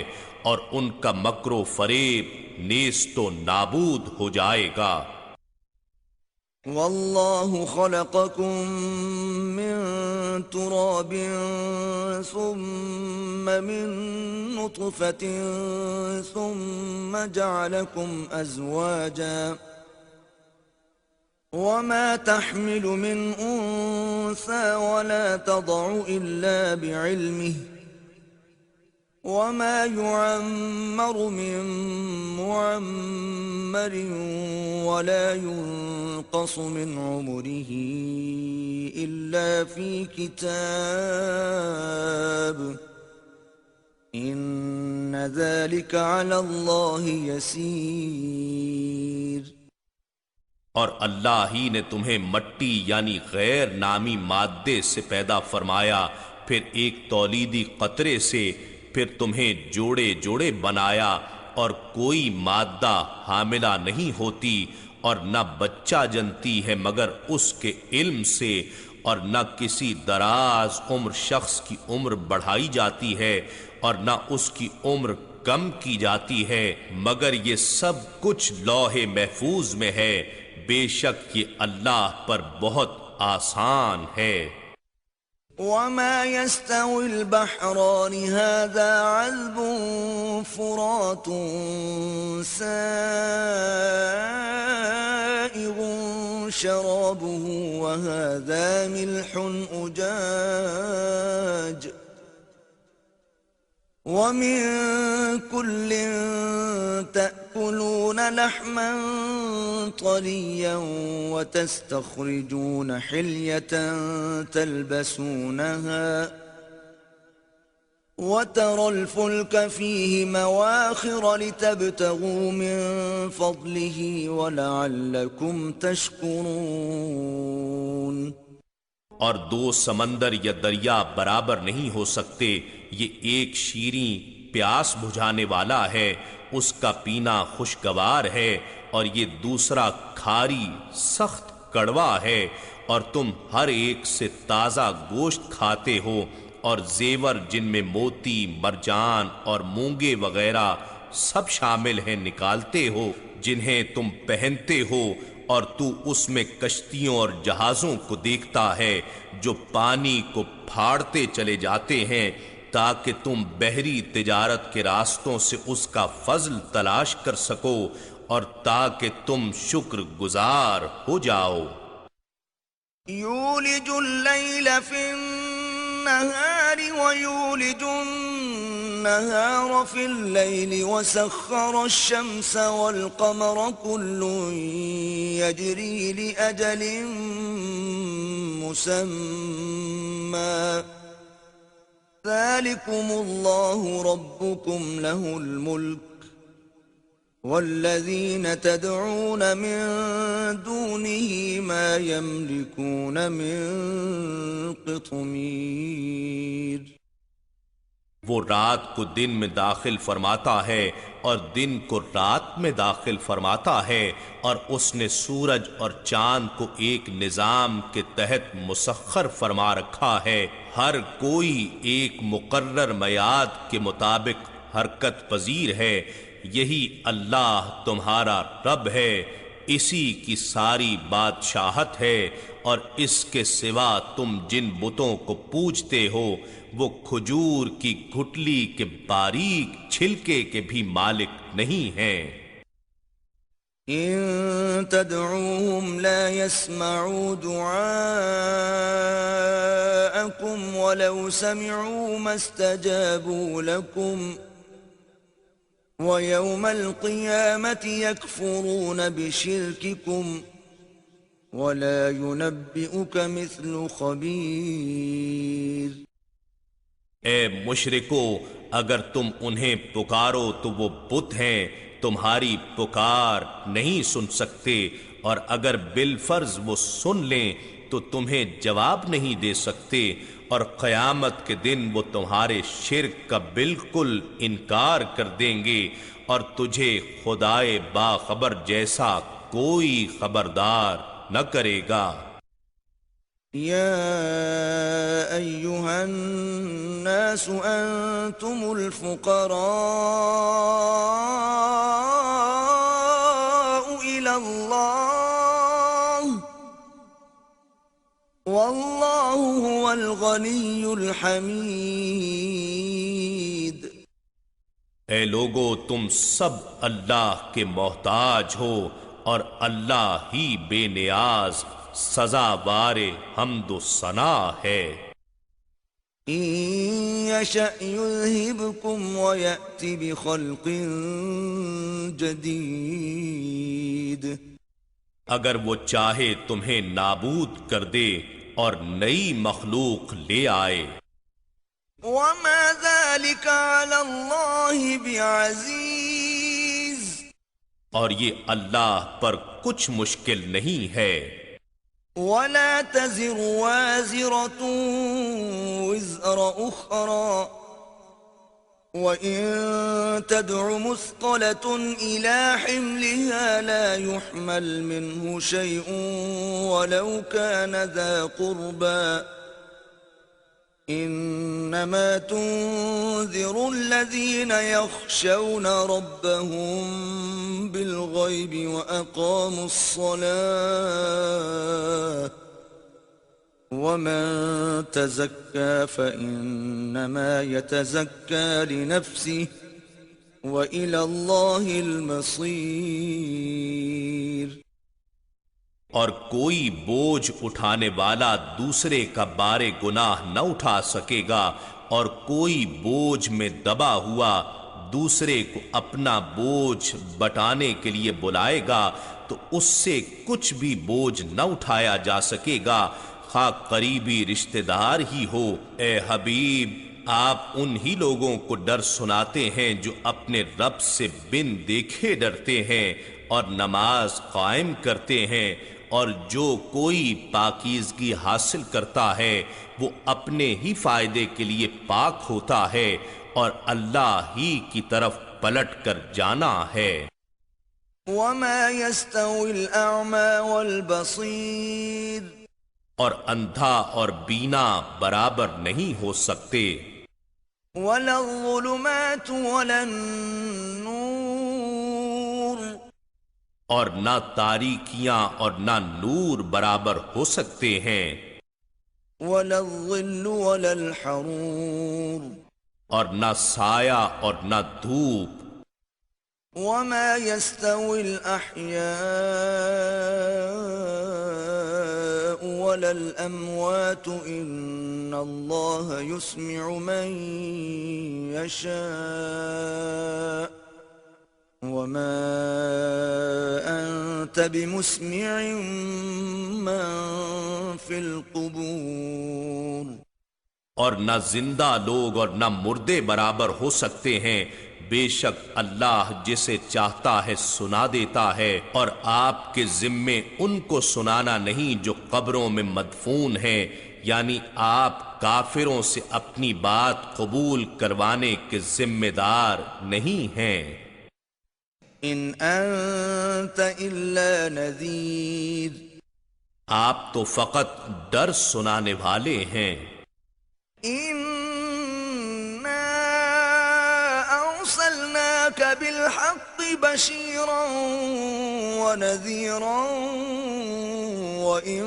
اور ان کا مکر و فریب نیست و نابود ہو جائے گا۔ واللہ خلقکم من تراب ثم من نطفة ثم جعلکم ازواجا وما تحمل من انثى ولا تضع الا بعلمه وما يعمر من معمر ولا ينقص من عمره إلا في كتاب إن ذلك على الله يسير۔ اور اللہ ہی نے تمہیں مٹی یعنی غیر نامی مادے سے پیدا فرمایا، پھر ایک تولیدی قطرے سے، پھر تمہیں جوڑے جوڑے بنایا، اور کوئی مادہ حاملہ نہیں ہوتی اور نہ بچہ جنتی ہے مگر اس کے علم سے، اور نہ کسی دراز عمر شخص کی عمر بڑھائی جاتی ہے اور نہ اس کی عمر کم کی جاتی ہے، مگر یہ سب کچھ لوح محفوظ میں ہے، بے شک یہ اللہ پر بہت آسان ہے۔ وما يستوي البحران هذا عذب فرات سائغ شرابه وهذا ملح أجاج ومن كل تأكلون لحما طريا وتستخرجون حلية تلبسونها وترى الفلك فيه مواخر لتبتغوا من فضله ولعلكم تشكرون۔ اور دو سمندر یا دریا برابر نہیں ہو سکتے، یہ ایک شیریں پیاس بجھانے والا ہے، اس کا پینا خوشگوار ہے، اور یہ دوسرا کھاری سخت کڑوا ہے، اور تم ہر ایک سے تازہ گوشت کھاتے ہو، اور زیور جن میں موتی، مرجان اور مونگے وغیرہ سب شامل ہیں نکالتے ہو، جنہیں تم پہنتے ہو، اور تو اس میں کشتیوں اور جہازوں کو دیکھتا ہے جو پانی کو پھاڑتے چلے جاتے ہیں تاکہ تم بحری تجارت کے راستوں سے اس کا فضل تلاش کر سکو اور تاکہ تم شکر گزار ہو جاؤ۔ یولج اللیل فی النہار ویولج النہار فی اللیل وسخر الشمس والقمر كل یجری لأجل مسمى ذلكم اللہ ربكم له الملک والذین تدعون من دونه ما يملكون من قطمیر۔ وہ رات کو دن میں داخل فرماتا ہے اور دن کو رات میں داخل فرماتا ہے، اور اس نے سورج اور چاند کو ایک نظام کے تحت مسخر فرما رکھا ہے، ہر کوئی ایک مقرر میعاد کے مطابق حرکت پذیر ہے۔ یہی اللہ تمہارا رب ہے، اسی کی ساری بادشاہت ہے، اور اس کے سوا تم جن بتوں کو پوجتے ہو وہ کھجور کی گھٹلی کے باریک چھلکے کے بھی مالک نہیں ہیں۔ إن تدعوهم لا يسمعوا دعاءكم ولو سمعوا ما استجابوا لكم ويوم القيامة يكفرون بشرككم ولا ينبئك مثل خبير۔ اے مشرکو، اگر تم انہیں پکارو تو وہ بت ہیں، تمہاری پکار نہیں سن سکتے، اور اگر بالفرض وہ سن لیں تو تمہیں جواب نہیں دے سکتے، اور قیامت کے دن وہ تمہارے شرک کا بالکل انکار کر دیں گے، اور تجھے خدائے باخبر جیسا کوئی خبردار نہ کرے گا۔ يا أيها الناس أنتم الفقراء إلى الله والله هو الغني الحميد۔ اے لوگو، تم سب اللہ کے محتاج ہو، اور اللہ ہی بے نیاز سزاوار حمد و ثنا ہے۔ إن يشأ يذهبكم ويأت بخلق جديد۔ اگر وہ چاہے تمہیں نابود کر دے اور نئی مخلوق لے آئے۔ وما ذلك على الله بعزيز۔ اور یہ اللہ پر کچھ مشکل نہیں ہے۔ ولا تزر وازرة وزر أخرى وإن تدع مثقلة إلى حملها لا يحمل منه شيء ولو كان ذا قربى إنما تنذر الذين يخشون ربهم بالغيب وأقاموا الصلاة ومن تزكى فإنما يتزكى لنفسه وإلى الله المصير۔ اور کوئی بوجھ اٹھانے والا دوسرے کا بار گناہ نہ اٹھا سکے گا، اور کوئی بوجھ میں دبا ہوا دوسرے کو اپنا بوجھ بٹانے کے لیے بلائے گا تو اس سے کچھ بھی بوجھ نہ اٹھایا جا سکے گا، خواہ قریبی رشتہ دار ہی ہو۔ اے حبیب، آپ انہی لوگوں کو ڈر سناتے ہیں جو اپنے رب سے بن دیکھے ڈرتے ہیں اور نماز قائم کرتے ہیں، اور جو کوئی پاکیزگی حاصل کرتا ہے وہ اپنے ہی فائدے کے لیے پاک ہوتا ہے، اور اللہ ہی کی طرف پلٹ کر جانا ہے۔ وما يستوي الأعمى والبصير۔ اور اندھا اور بینا برابر نہیں ہو سکتے۔ ولا الظلمات ولا النور۔ اور نہ تاریکیاں اور نہ نور برابر ہو سکتے ہیں۔ ولا الظل ولا الحرور۔ اور نہ سایہ اور نہ دھوپ۔ وما يستوي الأحياء ولا الأموات إن الله يسمع من يشاء وما أنت بمسمع من في القبور۔ اور نہ زندہ لوگ اور نہ مردے برابر ہو سکتے ہیں، بے شک اللہ جسے چاہتا ہے سنا دیتا ہے، اور آپ کے ذمے ان کو سنانا نہیں جو قبروں میں مدفون ہیں، یعنی آپ کافروں سے اپنی بات قبول کروانے کے ذمہ دار نہیں ہیں۔ ان انت الا نذیر، آپ تو فقط ڈر سنانے والے ہیں۔ انا ارسلناک بالحق بشیرا ونذیرا وان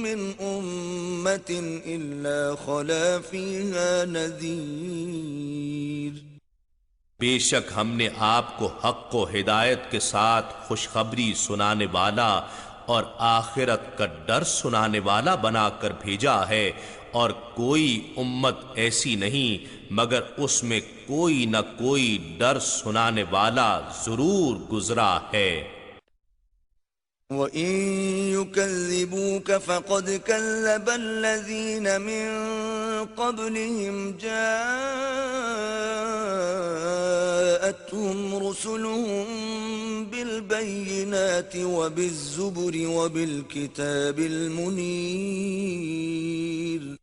من امة الا خلا فیہا نذیر۔ بے شک ہم نے آپ کو حق و ہدایت کے ساتھ خوشخبری سنانے والا اور آخرت کا ڈر سنانے والا بنا کر بھیجا ہے، اور کوئی امت ایسی نہیں مگر اس میں کوئی نہ کوئی ڈر سنانے والا ضرور گزرا ہے۔ وَإِن يُكَذِّبُوكَ فَقَدْ كَذَّبَ الَّذِينَ مِن قَبْلِهِمْ جَاءَتْهُمْ رُسُلُهُم بِالْبَيِّنَاتِ وَبِالزُّبُرِ وَبِالْكِتَابِ الْمُنِيرِ۔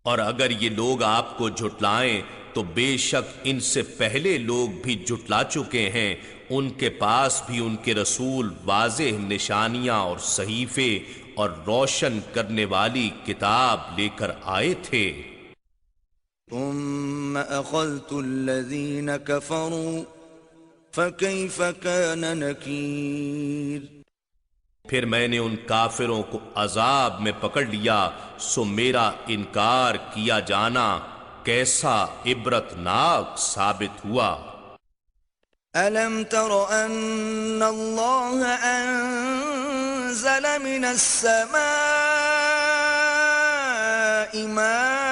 اور اگر یہ لوگ آپ کو جھٹلائیں تو بے شک ان سے پہلے لوگ بھی جھٹلا چکے ہیں، ان کے پاس بھی ان کے رسول واضح نشانیاں اور صحیفے اور روشن کرنے والی کتاب لے کر آئے تھے۔ ثم اخذت الذين كفروا فكيف كان نكير۔ پھر میں نے ان کافروں کو عذاب میں پکڑ لیا، سو میرا انکار کیا جانا کیسا عبرتناک ثابت ہوا۔ أَلَمْ تَرَ أَنَّ اللَّهَ أَنزَلَ مِنَ السَّمَاءِ مَاءً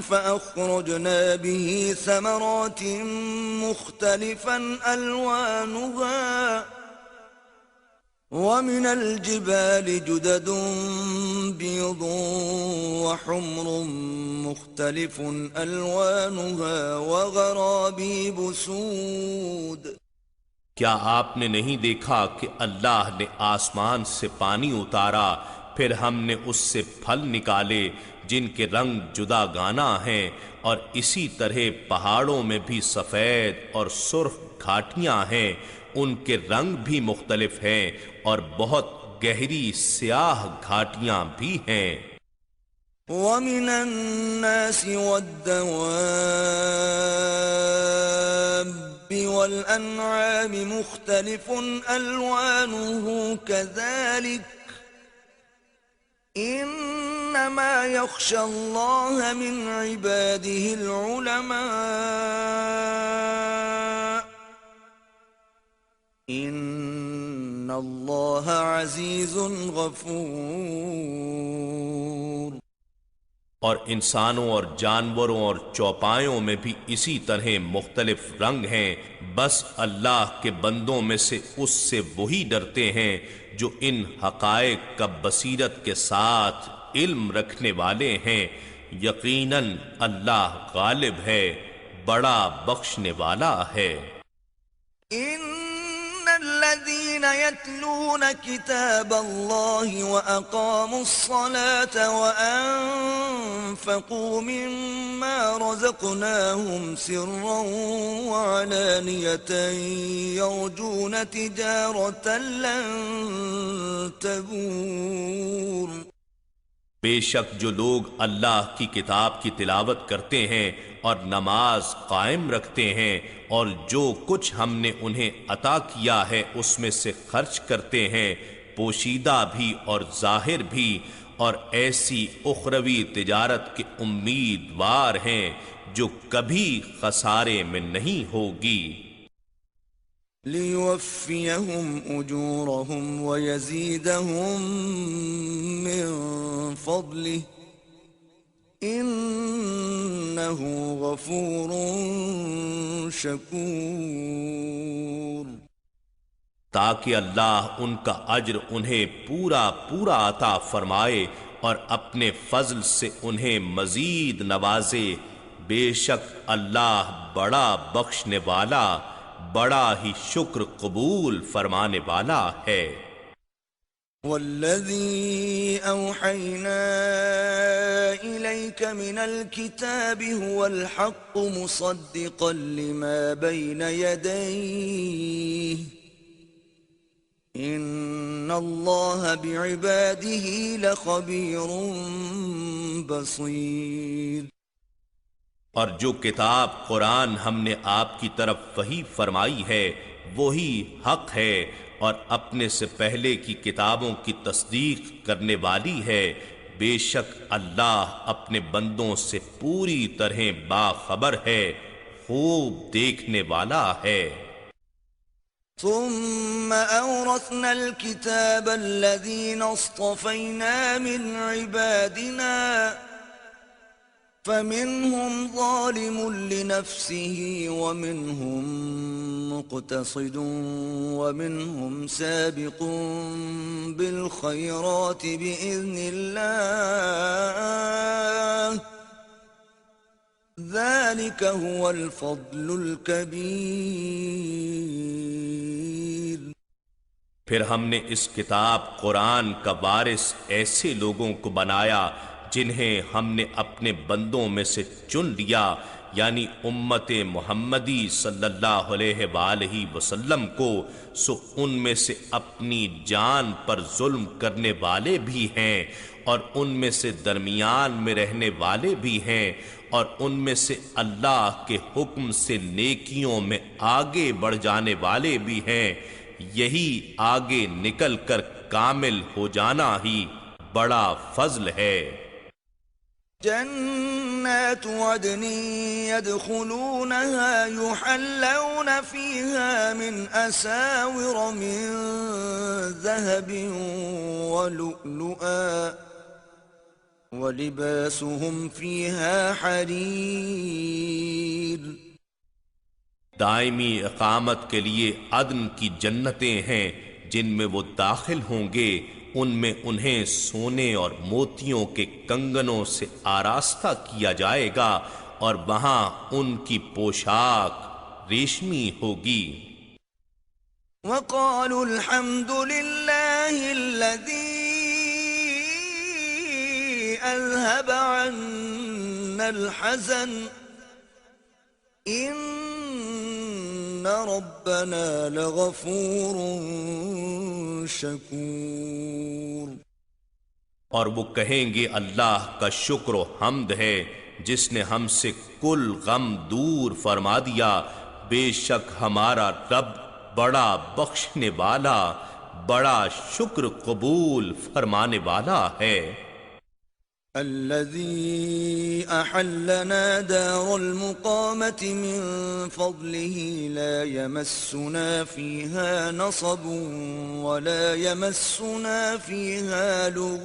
فَأَخْرَجْنَا بِهِ ثَمَرَاتٍ مُخْتَلِفًا أَلْوَانُهَا وَمِنَ الْجِبَالِ جُدَدٌ بِيضٌ وَحُمْرٌ مُخْتَلِفٌ أَلْوَانُهَا وَغَرَابِيبُ سُودٌ۔ کیا آپ نے نہیں دیکھا کہ اللہ نے آسمان سے پانی اتارا، پھر ہم نے اس سے پھل نکالے جن کے رنگ جدا گانا ہیں، اور اسی طرح پہاڑوں میں بھی سفید اور سرخ گھاٹیاں ہیں، ان کے رنگ بھی مختلف ہیں، اور بہت گہری سیاہ گھاٹیاں بھی ہیں۔ وَمِنَ النَّاسِ وَالدَّوَابِّ وَالْأَنْعَامِ مُخْتَلِفٌ أَلْوَانُهُ كَذَلِكَ إِنَّمَا يَخْشَى اللَّهَ مِنْ عِبَادِهِ الْعُلَمَاءُ إِنَّ اللَّهَ عَزِيزٌ غَفُورٌ۔ اور انسانوں اور جانوروں اور چوپایوں میں بھی اسی طرح مختلف رنگ ہیں، بس اللہ کے بندوں میں سے اس سے وہی ڈرتے ہیں جو ان حقائق کا بصیرت کے ساتھ علم رکھنے والے ہیں۔ یقیناً اللہ غالب ہے، بڑا بخشنے والا ہے۔ الذين يتلون كتاب الله وأقاموا الصلاة وأنفقوا مما رزقناهم سرا وعلانية يرجون تجارة لن تبور۔ بے شک جو لوگ اللہ کی کتاب کی تلاوت کرتے ہیں اور نماز قائم رکھتے ہیں، اور جو کچھ ہم نے انہیں عطا کیا ہے اس میں سے خرچ کرتے ہیں، پوشیدہ بھی اور ظاہر بھی، اور ایسی اخروی تجارت کے امیدوار ہیں جو کبھی خسارے میں نہیں ہوگی۔ لِيُوَفِّيَهُمْ أُجُورَهُمْ وَيَزِيدَهُمْ مِنْ فَضْلِهِ إِنَّهُ غَفُورٌ شَكُورٌ۔ تاکہ اللہ ان کا اجر انہیں پورا پورا عطا فرمائے اور اپنے فضل سے انہیں مزید نوازے۔ بے شک اللہ بڑا بخشنے والا، بڑا ہی شکر قبول فرمانے والا ہے۔ والذي أوحينا إليك من الكتاب هو الحق مصدقا لما بين يديه إن الله بعباده لخبير بصير۔ اور جو کتاب قرآن ہم نے آپ کی طرف وحی فرمائی ہے وہی حق ہے اور اپنے سے پہلے کی کتابوں کی تصدیق کرنے والی ہے۔ بے شک اللہ اپنے بندوں سے پوری طرح باخبر ہے، خوب دیکھنے والا ہے۔ ثم أورثنا الكتاب الذين اصطفينا من عبادنا فمنهم ظالم لنفسه ومنهم مقتصد ومنهم سابق بالخيرات بإذن الله ذلك هو الفضل الكبير۔ پھر ہم نے اس کتاب قرآن کا وارث ایسے لوگوں کو بنایا جنہیں ہم نے اپنے بندوں میں سے چن لیا، یعنی امت محمدی صلی اللہ علیہ وآلہ وسلم کو، سو ان میں سے اپنی جان پر ظلم کرنے والے بھی ہیں اور ان میں سے درمیان میں رہنے والے بھی ہیں اور ان میں سے اللہ کے حکم سے نیکیوں میں آگے بڑھ جانے والے بھی ہیں۔ یہی آگے نکل کر کامل ہو جانا ہی بڑا فضل ہے۔ جنات عدن يدخلونها يحلون فيها من أساور من ذهب ولؤلؤا ولباسهم فيها حرير۔ دائمی اقامت کے لیے عدن کی جنتیں ہیں جن میں وہ داخل ہوں گے، ان میں انہیں سونے اور موتیوں کے کنگنوں سے آراستہ کیا جائے گا اور وہاں ان کی پوشاک ریشمی ہوگی۔ وقالوا الحمد لله الذي أذهب عنا الحزن إن ربنا لغفور شکور۔ اور وہ کہیں گے اللہ کا شکر و حمد ہے جس نے ہم سے کل غم دور فرما دیا، بے شک ہمارا رب بڑا بخشنے والا، بڑا شکر قبول فرمانے والا ہے۔ الذي أحلنا دار المقامة من فضله لا يمسنا فيها نصب ولا يمسنا فيها لغوب۔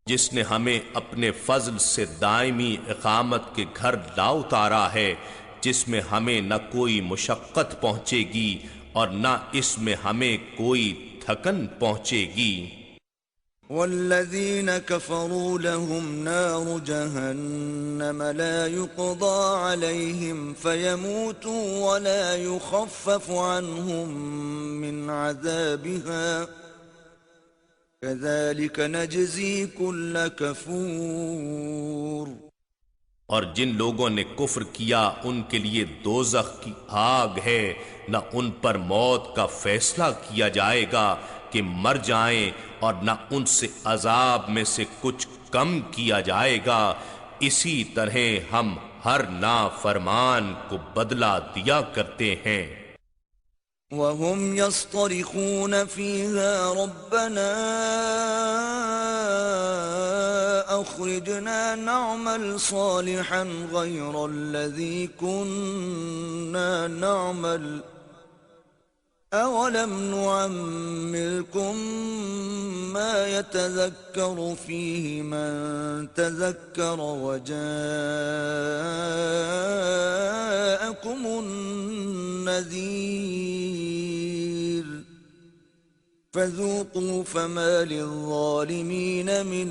جس نے ہمیں اپنے فضل سے دائمی اقامت کے گھر لا اتارا ہے، جس میں ہمیں نہ کوئی مشقت پہنچے گی اور نہ اس میں ہمیں کوئی تھکن پہنچے گی۔ والذين كفروا لهم نار جهنم لا يقضى عليهم فيموتوا ولا يخفف عنهم من عذابها كذلك نجزي كل كفور۔ اور جن لوگوں نے کفر کیا ان کے لیے دوزخ کی آگ ہے، نہ ان پر موت کا فیصلہ کیا جائے گا کہ مر جائیں اور نہ ان سے عذاب میں سے کچھ کم کیا جائے گا، اسی طرح ہم ہر نافرمان کو بدلہ دیا کرتے ہیں۔ وهم يصطرخون فيها ربنا أخرجنا نعمل صالحا غير الذي كنا نعمل أولم نعمركم ما يتذكر فيه من تذكر وجاءكم النذير فذوقوا فما للظالمين من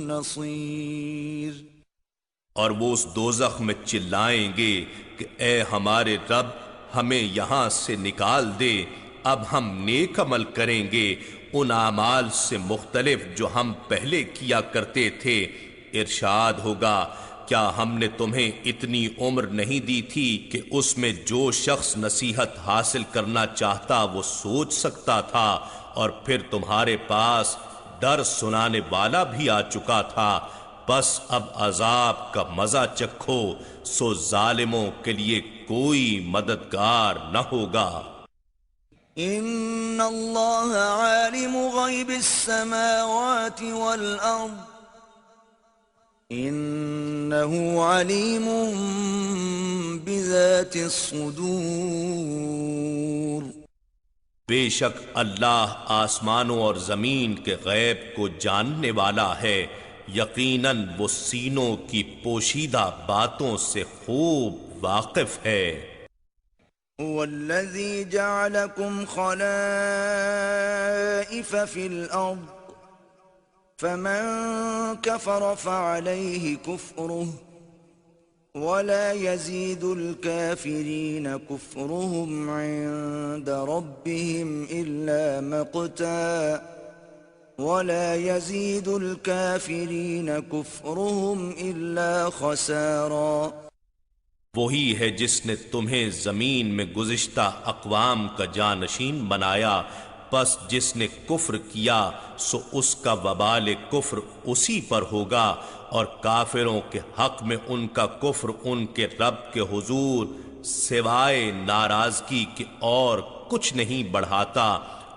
نصير۔ اور وہ اس دوزخ میں چلائیں گے کہ اے ہمارے رب، ہمیں یہاں سے نکال دے، اب ہم نیک عمل کریں گے ان اعمال سے مختلف جو ہم پہلے کیا کرتے تھے۔ ارشاد ہوگا کیا ہم نے تمہیں اتنی عمر نہیں دی تھی کہ اس میں جو شخص نصیحت حاصل کرنا چاہتا وہ سوچ سکتا تھا، اور پھر تمہارے پاس ڈر سنانے والا بھی آ چکا تھا، بس اب عذاب کا مزہ چکھو، سو ظالموں کے لیے کوئی مددگار نہ ہوگا۔ ان اللہ عالم غیب السماوات والارض انه علیم بذات الصدور۔ بے شک اللہ آسمانوں اور زمین کے غیب کو جاننے والا ہے، یقیناً وہ سینوں کی پوشیدہ باتوں سے خوب واقف ہے۔ والذی جعلکم خلائف فی الارض فمن كفر فعليه كفره ولا يزيد الكافرين كفرهم عند ربهم إلا مقتا ولا يزيد الكافرين كفرهم إلا خسارا۔ وہی ہے جس نے تمہیں زمین میں گزشتہ اقوام کا جانشین بنایا، پس جس نے کفر کیا سو اس کا وبال کفر اسی پر ہوگا، اور کافروں کے حق میں ان کا کفر ان کے رب کے حضور سوائے ناراضگی کے اور کچھ نہیں بڑھاتا،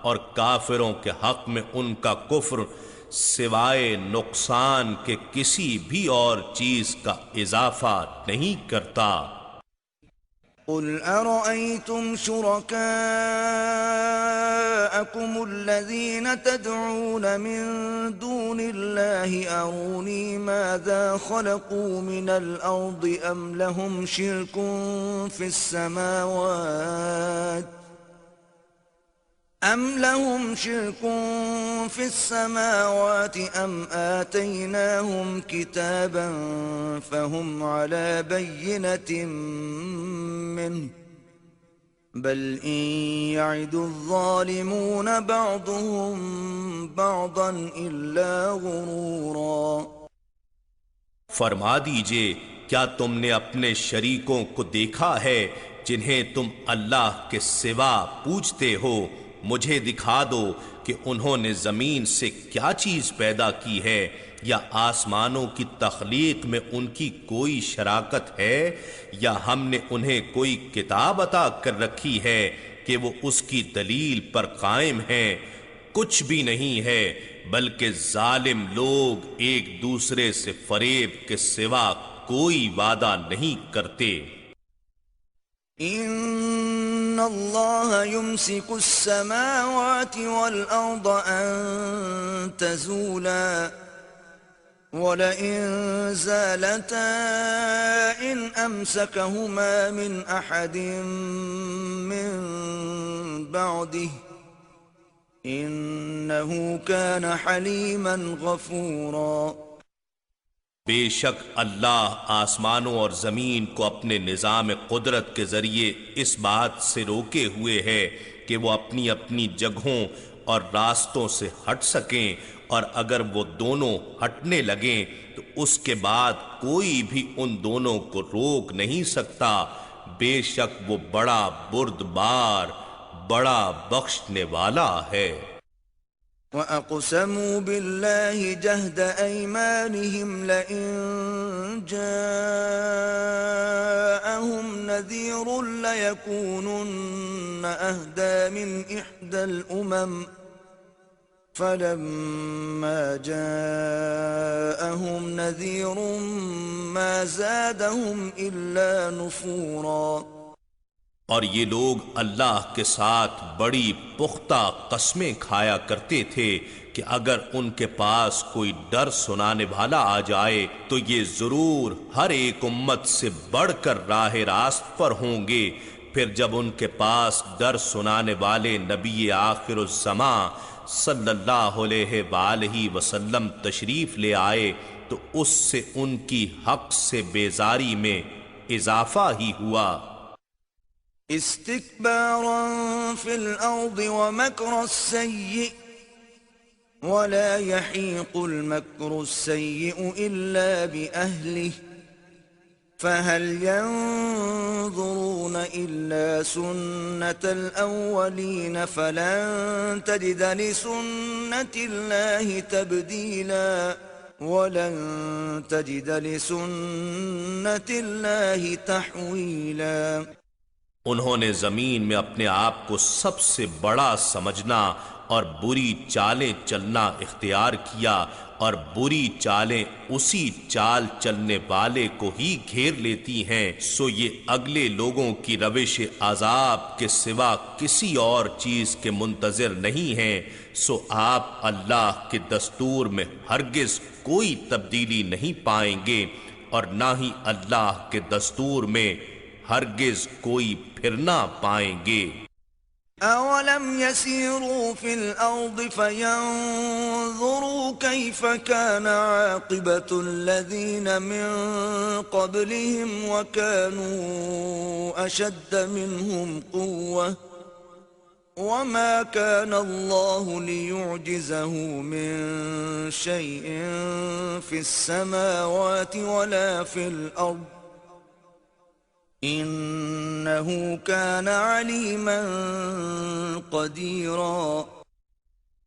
اور کافروں کے حق میں ان کا کفر سوائے نقصان کے کسی بھی اور چیز کا اضافہ نہیں کرتا۔ قل ارأيتم شركاءكم الذين تدعون من دون الله أروني ماذا خلقوا من الأرض أم لهم شرك في السماوات أم آتيناهم كتابا فهم على بينة منه بل إن يعد الظالمون بعضهم بعضا إلا غرورا۔ فرما دیجئے کیا تم نے اپنے شریکوں کو دیکھا ہے جنہیں تم اللہ کے سوا پوجتے ہو؟ مجھے دکھا دو کہ انہوں نے زمین سے کیا چیز پیدا کی ہے، یا آسمانوں کی تخلیق میں ان کی کوئی شراکت ہے، یا ہم نے انہیں کوئی کتاب عطا کر رکھی ہے کہ وہ اس کی دلیل پر قائم ہیں؟ کچھ بھی نہیں ہے، بلکہ ظالم لوگ ایک دوسرے سے فریب کے سوا کوئی وعدہ نہیں کرتے۔ ان اللہ یمسک السماوات والارض ان تزولا ولئن زالتا ان امسکہما من احد من بعده انه كان حلیما غفورا۔ بے شک اللہ آسمانوں اور زمین کو اپنے نظام قدرت کے ذریعے اس بات سے روکے ہوئے ہے کہ وہ اپنی اپنی جگہوں اور راستوں سے ہٹ سکیں، اور اگر وہ دونوں ہٹنے لگیں تو اس کے بعد کوئی بھی ان دونوں کو روک نہیں سکتا۔ بے شک وہ بڑا بردبار، بڑا بخشنے والا ہے۔ وَأَقْسَمُوا بِاللَّهِ جَهْدَ أَيْمَانِهِمْ لَئِن جَاءَهُمْ نَذِيرٌ لَيَكُونُنَّ أَهْدَى مِنْ إِحْدَى الْأُمَمِ فَلَمَّا جَاءَهُمْ نَذِيرٌ مَا زَادَهُمْ إِلَّا نُفُورًا۔ اور یہ لوگ اللہ کے ساتھ بڑی پختہ قسمیں کھایا کرتے تھے کہ اگر ان کے پاس کوئی ڈر سنانے والا آ جائے تو یہ ضرور ہر ایک امت سے بڑھ کر راہ راست پر ہوں گے، پھر جب ان کے پاس ڈر سنانے والے نبی آخر الزماں صلی اللہ علیہ وآلہ وسلم تشریف لے آئے تو اس سے ان کی حق سے بیزاری میں اضافہ ہی ہوا۔ استكبارا في الأرض ومكر السيء ولا يحيق المكر السيء إلا بأهله فهل ينظرون إلا سنة الأولين فلن تجد لسنة الله تبديلا ولن تجد لسنة الله تحويلا۔ انہوں نے زمین میں اپنے آپ کو سب سے بڑا سمجھنا اور بری چالیں چلنا اختیار کیا، اور بری چالیں اسی چال چلنے والے کو ہی گھیر لیتی ہیں، سو یہ اگلے لوگوں کی روش عذاب کے سوا کسی اور چیز کے منتظر نہیں ہیں، سو آپ اللہ کے دستور میں ہرگز کوئی تبدیلی نہیں پائیں گے، اور نہ ہی اللہ کے دستور میں ہرگز کوئی پھرنا پائیں گے۔ أَوَلَمْ يَسِيرُوا فِي الْأَرْضِ فَيَنْظُرُوا كَيْفَ كَانَ عَاقِبَةُ الَّذِينَ مِنْ قَبْلِهِمْ وَكَانُوا أَشَدَّ مِنْهُمْ قُوَّةً وَمَا كَانَ اللَّهُ لِيُعْجِزَهُ مِنْ شَيْءٍ فِي السَّمَاوَاتِ وَلَا فِي الْأَرْضِ انہو کان علیما قدیرا۔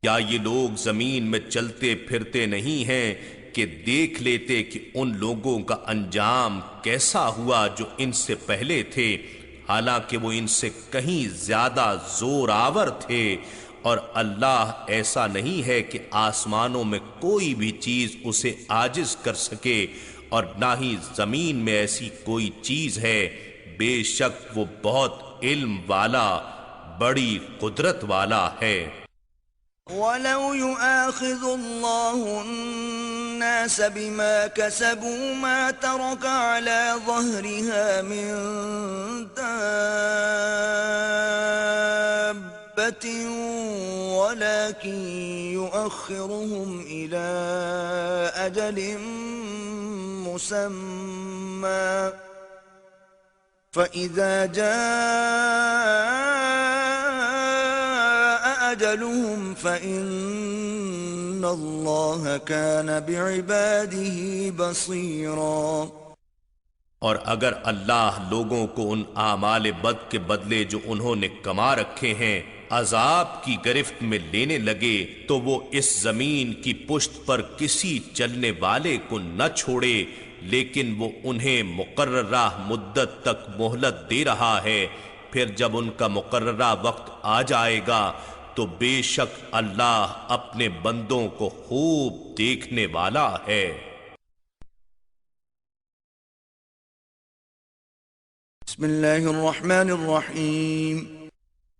کیا یہ لوگ زمین میں چلتے پھرتے نہیں ہیں کہ دیکھ لیتے کہ ان لوگوں کا انجام کیسا ہوا جو ان سے پہلے تھے، حالانکہ وہ ان سے کہیں زیادہ زور آور تھے، اور اللہ ایسا نہیں ہے کہ آسمانوں میں کوئی بھی چیز اسے عاجز کر سکے، اور نہ ہی زمین میں ایسی کوئی چیز ہے، بے شک وہ بہت علم والا بڑی قدرت والا ہے۔ وَلَوْ يُؤَاخِذُ اللَّهُ النَّاسَ بِمَا كَسَبُوا مَا تَرَكَ عَلَى ظَهْرِهَا مِن دَابَّةٍ وَلَكِن يُؤَخِّرُهُمْ إِلَى أَجَلٍ مُّسَمًّى فَإِذَا جَاءَ أَجَلُهُمْ فَإِنَّ اللَّهَ كَانَ بِعِبَادِهِ بَصِيرًا۔ اور اگر اللہ لوگوں کو ان اعمال بد کے بدلے جو انہوں نے کما رکھے ہیں عذاب کی گرفت میں لینے لگے تو وہ اس زمین کی پشت پر کسی چلنے والے کو نہ چھوڑے، لیکن وہ انہیں مقررہ مدت تک مہلت دے رہا ہے، پھر جب ان کا مقررہ وقت آ جائے گا تو بے شک اللہ اپنے بندوں کو خوب دیکھنے والا ہے۔ بسم اللہ الرحمن الرحیم۔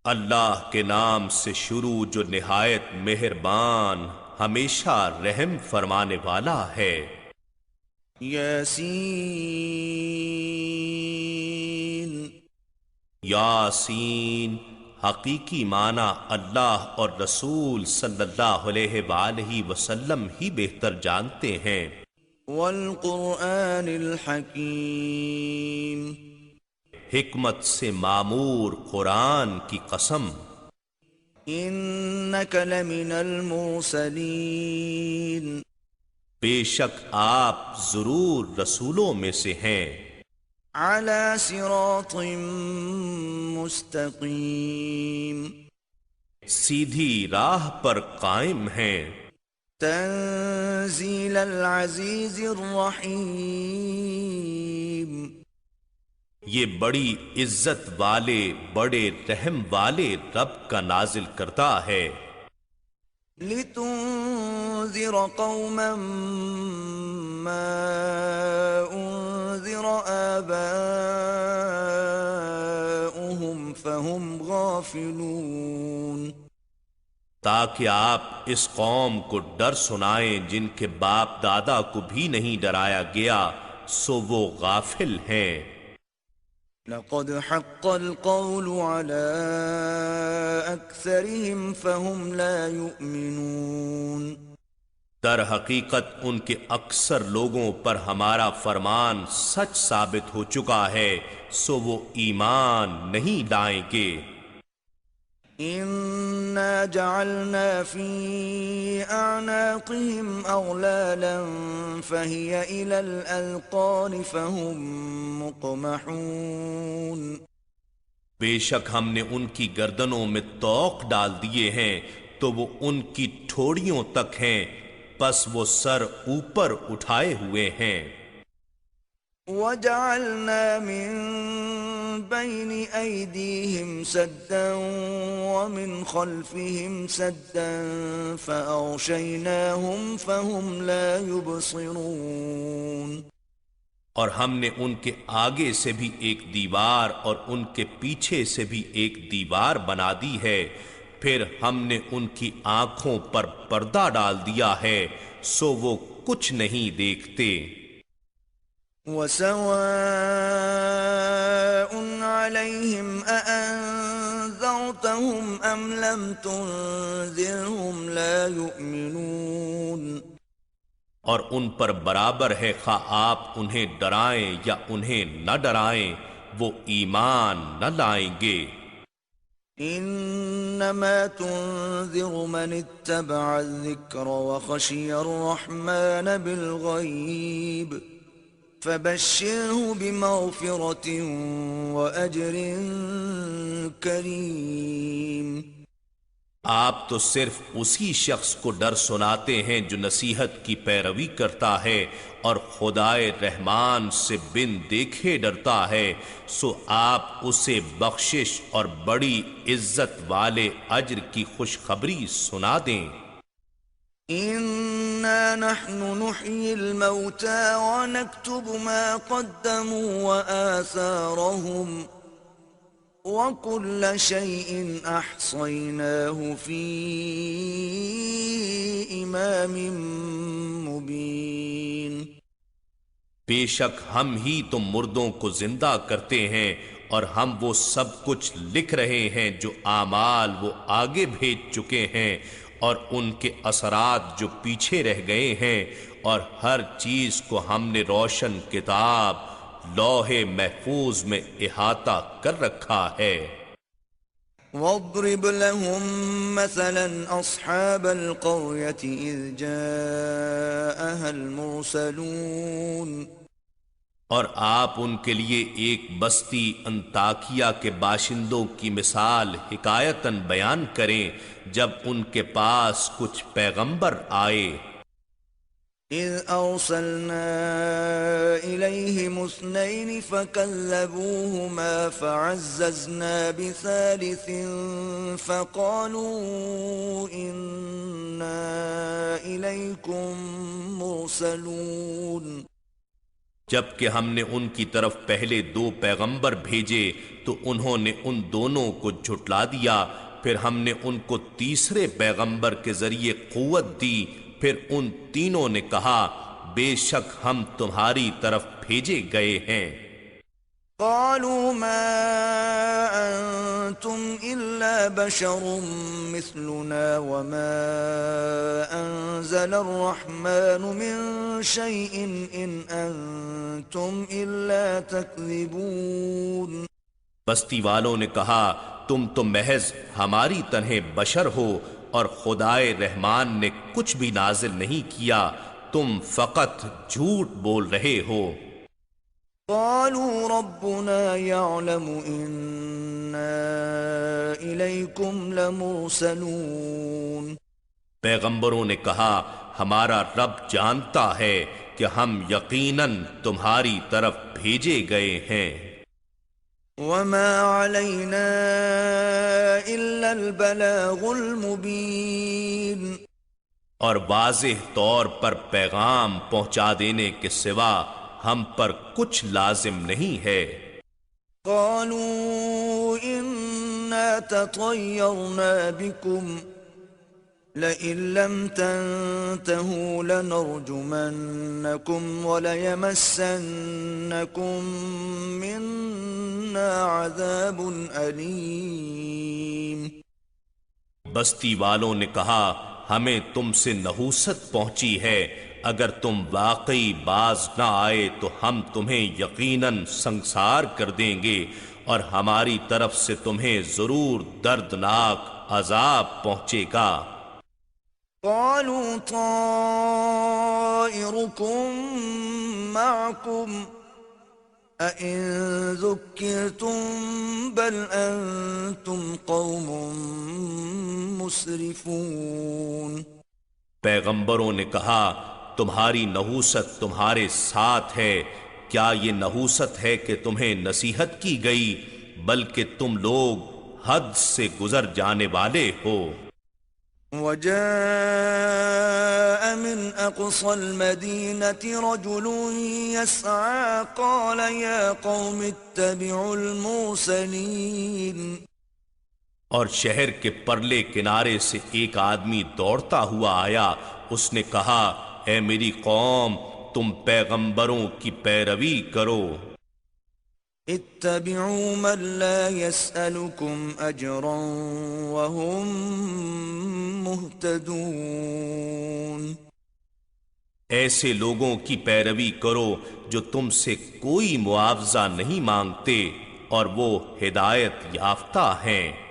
اللہ کے نام سے شروع جو نہایت مہربان ہمیشہ رحم فرمانے والا ہے۔ یاسین۔ یاسین حقیقی معنی اللہ اور رسول صلی اللہ علیہ وآلہ وسلم ہی بہتر جانتے ہیں۔ والقرآن الحکیم۔ حکمت سے معمور قرآن کی قسم۔ انک لمن المرسلین۔ بے شک آپ ضرور رسولوں میں سے ہیں۔ علی صراط مستقیم۔ سیدھی راہ پر قائم ہیں۔ تنزیل العزیز الرحیم۔ یہ بڑی عزت والے بڑے رحم والے رب کا نازل کرتا ہے۔ لتنذر قوما ما انذر آباؤهم فهم غافلون۔ تاکہ آپ اس قوم کو ڈر سنائیں جن کے باپ دادا کو بھی نہیں ڈرایا گیا، سو وہ غافل ہیں۔ لقد حق القول على أكثرهم فهم لا يؤمنون۔ در حقیقت ان کے اکثر لوگوں پر ہمارا فرمان سچ ثابت ہو چکا ہے، سو وہ ایمان نہیں لائیں گے۔ إنا جعلنا في أعناقهم أغلالا فهي إلى الأذقان فهم مقمحون۔ بے شک ہم نے ان کی گردنوں میں طوق ڈال دیے ہیں تو وہ ان کی ٹھوڑیوں تک ہیں، پس وہ سر اوپر اٹھائے ہوئے ہیں۔ وجعلنا من بين أيديهم سدا ومن خلفهم سدا فأغشيناهم فهم لا يبصرون۔ اور ہم نے ان کے آگے سے بھی ایک دیوار اور ان کے پیچھے سے بھی ایک دیوار بنا دی ہے، پھر ہم نے ان کی آنکھوں پر پردہ ڈال دیا ہے، سو وہ کچھ نہیں دیکھتے۔ وَسَوَاءٌ عَلَيْهِمْ أَأَنذَرْتَهُمْ أَمْ لَمْ تُنذِرْهُمْ لَا يُؤْمِنُونَ۔ اور ان پر برابر ہے خواہ آپ انہیں ڈرائیں یا انہیں نہ ڈرائیں، وہ ایمان نہ لائیں گے۔ انما تنذر من اتبع الذکر وخشی الرحمن بالغیب فبشره بمغفرة وأجر کریم۔ آپ تو صرف اسی شخص کو ڈر سناتے ہیں جو نصیحت کی پیروی کرتا ہے اور خدائے رحمان سے بن دیکھے ڈرتا ہے، سو آپ اسے بخشش اور بڑی عزت والے اجر کی خوشخبری سنا دیں۔ اِنَّا نَحْنُ نُحْيِي الْمَوْتَى وَنَكْتُبُ مَا قَدَّمُوا وَآثَارَهُمْ وَكُلَّ شَيْءٍ أَحْصَيْنَاهُ فِي إِمَامٍ مُبِينٍ۔ بے شک ہم ہی تو مردوں کو زندہ کرتے ہیں اور ہم وہ سب کچھ لکھ رہے ہیں جو اعمال وہ آگے بھیج چکے ہیں اور ان کے اثرات جو پیچھے رہ گئے ہیں، اور ہر چیز کو ہم نے روشن کتاب لوح محفوظ میں احاطہ کر رکھا ہے۔ وَاضْرِبْ لَهُم مَّثَلًا أَصْحَابَ الْقَرْيَةِ إِذْ جَاءَهَا الْمُرْسَلُونَ۔ اور آپ ان کے لیے ایک بستی انطاکیہ کے باشندوں کی مثال حکایتاً بیان کریں جب ان کے پاس کچھ پیغمبر آئے۔ اِذْ أَرْسَلْنَا إِلَيْهِمُ اثْنَيْنِ فَكَذَّبُوهُمَا فَعَزَّزْنَا بِثَالِثٍ فَقَالُوا إِنَّا إِلَيْكُمْ مُرْسَلُونَ۔ جبکہ ہم نے ان کی طرف پہلے 2 پیغمبر بھیجے تو انہوں نے ان دونوں کو جھٹلا دیا، پھر ہم نے ان کو تیسرے پیغمبر کے ذریعے قوت دی، پھر ان تینوں نے کہا بے شک ہم تمہاری طرف بھیجے گئے ہیں۔ قالوا ما انتم الا بشر مثلنا وما انزل الرحمن من شيء ان انتم الا تكذبون۔ بستی والوں نے کہا تم تو محض ہماری طرح بشر ہو اور خدائے رحمان نے کچھ بھی نازل نہیں کیا، تم فقط جھوٹ بول رہے ہو۔ قالوا ربنا يعلم إنا إليكم لمرسلون۔ پیغمبروں نے کہا ہمارا رب جانتا ہے کہ ہم یقیناً تمہاری طرف بھیجے گئے ہیں۔ وما علينا إلا البلاغ المبين۔ اور واضح طور پر پیغام پہنچا دینے کے سوا ہم پر کچھ لازم نہیں ہے۔ قالوا إنا تطيرنا بكم لئن لم تنتهوا لنرجمنكم وليمسنكم منا عذاب أليم۔ بستی والوں نے کہا ہمیں تم سے نحوست پہنچی ہے، اگر تم واقعی باز نہ آئے تو ہم تمہیں یقیناً سنگسار کر دیں گے، اور ہماری طرف سے تمہیں ضرور دردناک عذاب پہنچے گا۔ قالوا طائركم معكم أئن ذكرتم بل أنتم قوم مسرفون۔ پیغمبروں نے کہا تمہاری نحوست تمہارے ساتھ ہے، کیا یہ نحوست ہے کہ تمہیں نصیحت کی گئی، بلکہ تم لوگ حد سے گزر جانے والے ہو۔ وجاء من أقصى المدينة رجل يسعى قال يا قوم اتبعوا المرسلين۔ اور شہر کے پرلے کنارے سے ایک آدمی دوڑتا ہوا آیا، اس نے کہا اے میری قوم تم پیغمبروں کی پیروی کرو۔ اتبعوا من لا يسألكم أجرا وهم مهتدون۔ ایسے لوگوں کی پیروی کرو جو تم سے کوئی معاوضہ نہیں مانگتے اور وہ ہدایت یافتہ ہیں۔